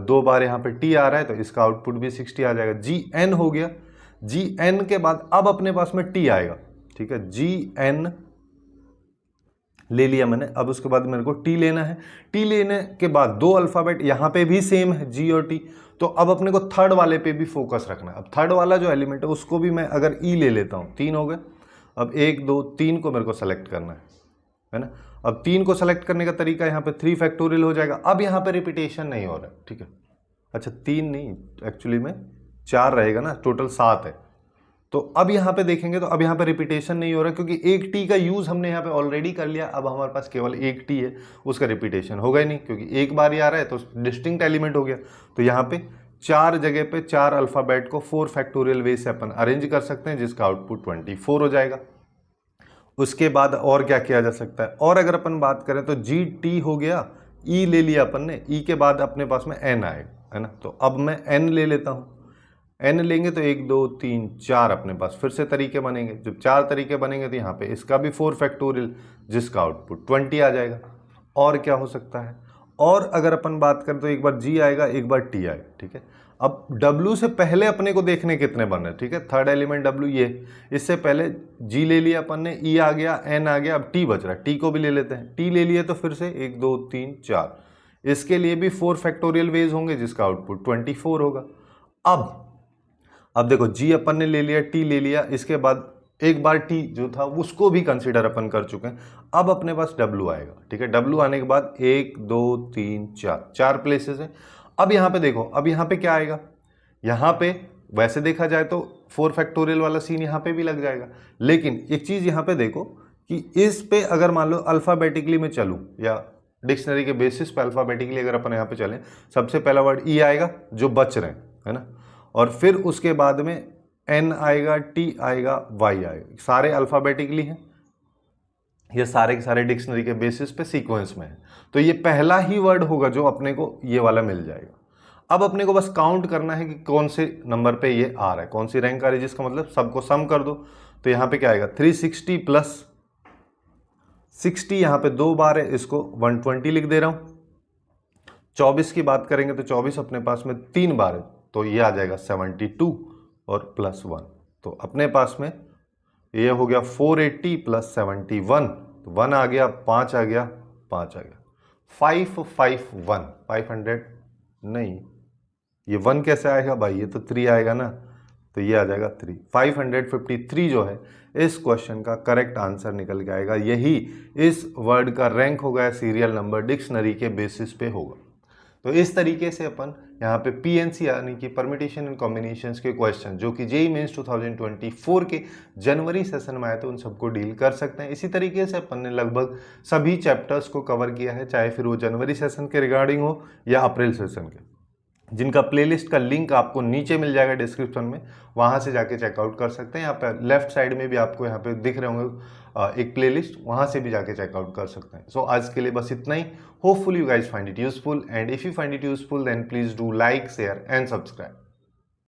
2 बार यहाँ पे टी आ रहा है, तो इसका आउटपुट भी 60 आ जाएगा। जी एन हो गया, जी एन के बाद अब अपने पास में टी आएगा, ठीक है। जी एन ले लिया मैंने, अब उसके बाद मेरे को टी लेना है। टी लेने के बाद 2 अल्फ़ाबेट यहाँ पे भी सेम है, जी और टी। तो अब अपने को थर्ड वाले पे भी फोकस रखना है। अब थर्ड वाला जो एलिमेंट है उसको भी मैं अगर ई ले लेता हूँ, 3 हो गए। अब 1 2 3 को मेरे को सेलेक्ट करना है ना। अब 3 को सेलेक्ट करने का तरीका यहाँ पे 3 फैक्टोरियल हो जाएगा। अब यहाँ पे रिपीटेशन नहीं हो रहा है, ठीक है। अच्छा 3 नहीं, एक्चुअली में 4 रहेगा ना, टोटल 7 है। तो अब यहाँ पे देखेंगे तो अब यहाँ पे रिपीटेशन नहीं हो रहा, क्योंकि एक टी का यूज़ हमने यहाँ पे ऑलरेडी कर लिया। अब हमारे पास केवल एक टी है, उसका रिपीटेशन होगा ही नहीं, क्योंकि एक बार ही आ रहा है तो डिस्टिंक्ट एलिमेंट हो गया। तो यहाँ पे 4 जगह पे 4 अल्फ़ाबेट को 4 फैक्टोरियल वे से अपन अरेंज कर सकते हैं, जिसका आउटपुट 24 हो जाएगा। उसके बाद और क्या किया जा सकता है, और अगर अपन बात करें तो जी टी हो गया, ई ले लिया अपन ने, ई के बाद अपने पास में एन आएगा, है ना। तो अब मैं एन ले लेता हूँ। एन लेंगे तो 1 2 3 4 अपने पास फिर से तरीके बनेंगे। जब 4 तरीके बनेंगे तो यहाँ पे इसका भी 4 फैक्टोरियल, जिसका आउटपुट 20 आ जाएगा। और क्या हो सकता है, और अगर अपन बात करें तो एक बार जी आएगा, एक बार टी आएगा, ठीक है। अब W से पहले अपने को देखने कितने बन रहे, ठीक है, थर्ड एलिमेंट W ये, इससे पहले G ले लिया अपन ने, E आ गया, N आ गया, अब T बच रहा है, T को भी ले लेते हैं। T ले लिए तो फिर से 1 2 3 4, इसके लिए भी 4 फैक्टोरियल वेज होंगे जिसका आउटपुट 24 होगा। अब देखो G अपन ने ले लिया, T ले लिया, इसके बाद एक बार T जो था उसको भी कंसीडर अपन कर चुके हैं। अब अपने पास W आएगा, ठीक है, W आने के बाद 1 2 3 4, 4 प्लेसेस हैं। अब यहाँ पे देखो, अब यहाँ पे क्या आएगा, यहाँ पे वैसे देखा जाए तो 4 फैक्टोरियल वाला सीन यहाँ पे भी लग जाएगा, लेकिन एक चीज़ यहाँ पे देखो कि इस पे अगर मान लो अल्फ़ाबेटिकली मैं चलूँ या डिक्शनरी के बेसिस पे अल्फ़ाबेटिकली अगर अपन यहाँ पे चलें, सबसे पहला वर्ड E आएगा जो बच रहे हैं, है ना, और फिर उसके बाद में N आएगा, T आएगा, Y आएगा, सारे अल्फ़ाबेटिकली हैं, ये सारे के सारे डिक्शनरी के बेसिस पे सीक्वेंस में है। तो ये पहला ही वर्ड होगा जो अपने को ये वाला मिल जाएगा। अब अपने को बस काउंट करना है कि कौन से नंबर पे ये आ रहा है, कौन सी रैंक आ रही है, जिसका मतलब सबको सम कर दो। तो यहाँ पे क्या आएगा, 360 प्लस 60, यहाँ पे 2 बार है, इसको 120 लिख दे रहा हूँ। 24 की बात करेंगे तो 24 अपने पास में 3 बार है, तो ये आ जाएगा 72 और प्लस 1, तो अपने पास में ये हो गया 480 प्लस 71, तो 1 आ गया, 5 आ गया, 5 आ गया, 551, 500 नहीं, ये 1 कैसे आएगा भाई, ये तो 3 आएगा ना, तो ये आ जाएगा 3, 553 जो है इस क्वेश्चन का करेक्ट आंसर निकल के आएगा। यही इस वर्ड का रैंक होगा, सीरियल नंबर डिक्शनरी के बेसिस पे होगा। तो इस तरीके से अपन यहाँ पे PNC यानी कि परमिटेशन एंड कॉम्बिनेशंस के क्वेश्चन जो कि JEE मेंस 2024 के जनवरी सेशन में आए थे उन सबको डील कर सकते हैं। इसी तरीके से अपन ने लगभग सभी चैप्टर्स को कवर किया है, चाहे फिर वो जनवरी सेशन के रिगार्डिंग हो या अप्रैल सेशन के, जिनका प्लेलिस्ट का लिंक आपको नीचे मिल जाएगा डिस्क्रिप्शन में, वहाँ से जाके चेकआउट कर सकते हैं। यहाँ पे लेफ्ट साइड में भी आपको यहाँ पे दिख रहे होंगे एक प्लेलिस्ट, वहाँ से भी जाके चेकआउट कर सकते हैं। सो आज के लिए बस इतना ही। Hopefully you guys find it useful, and if you find it useful then please do like, share and subscribe.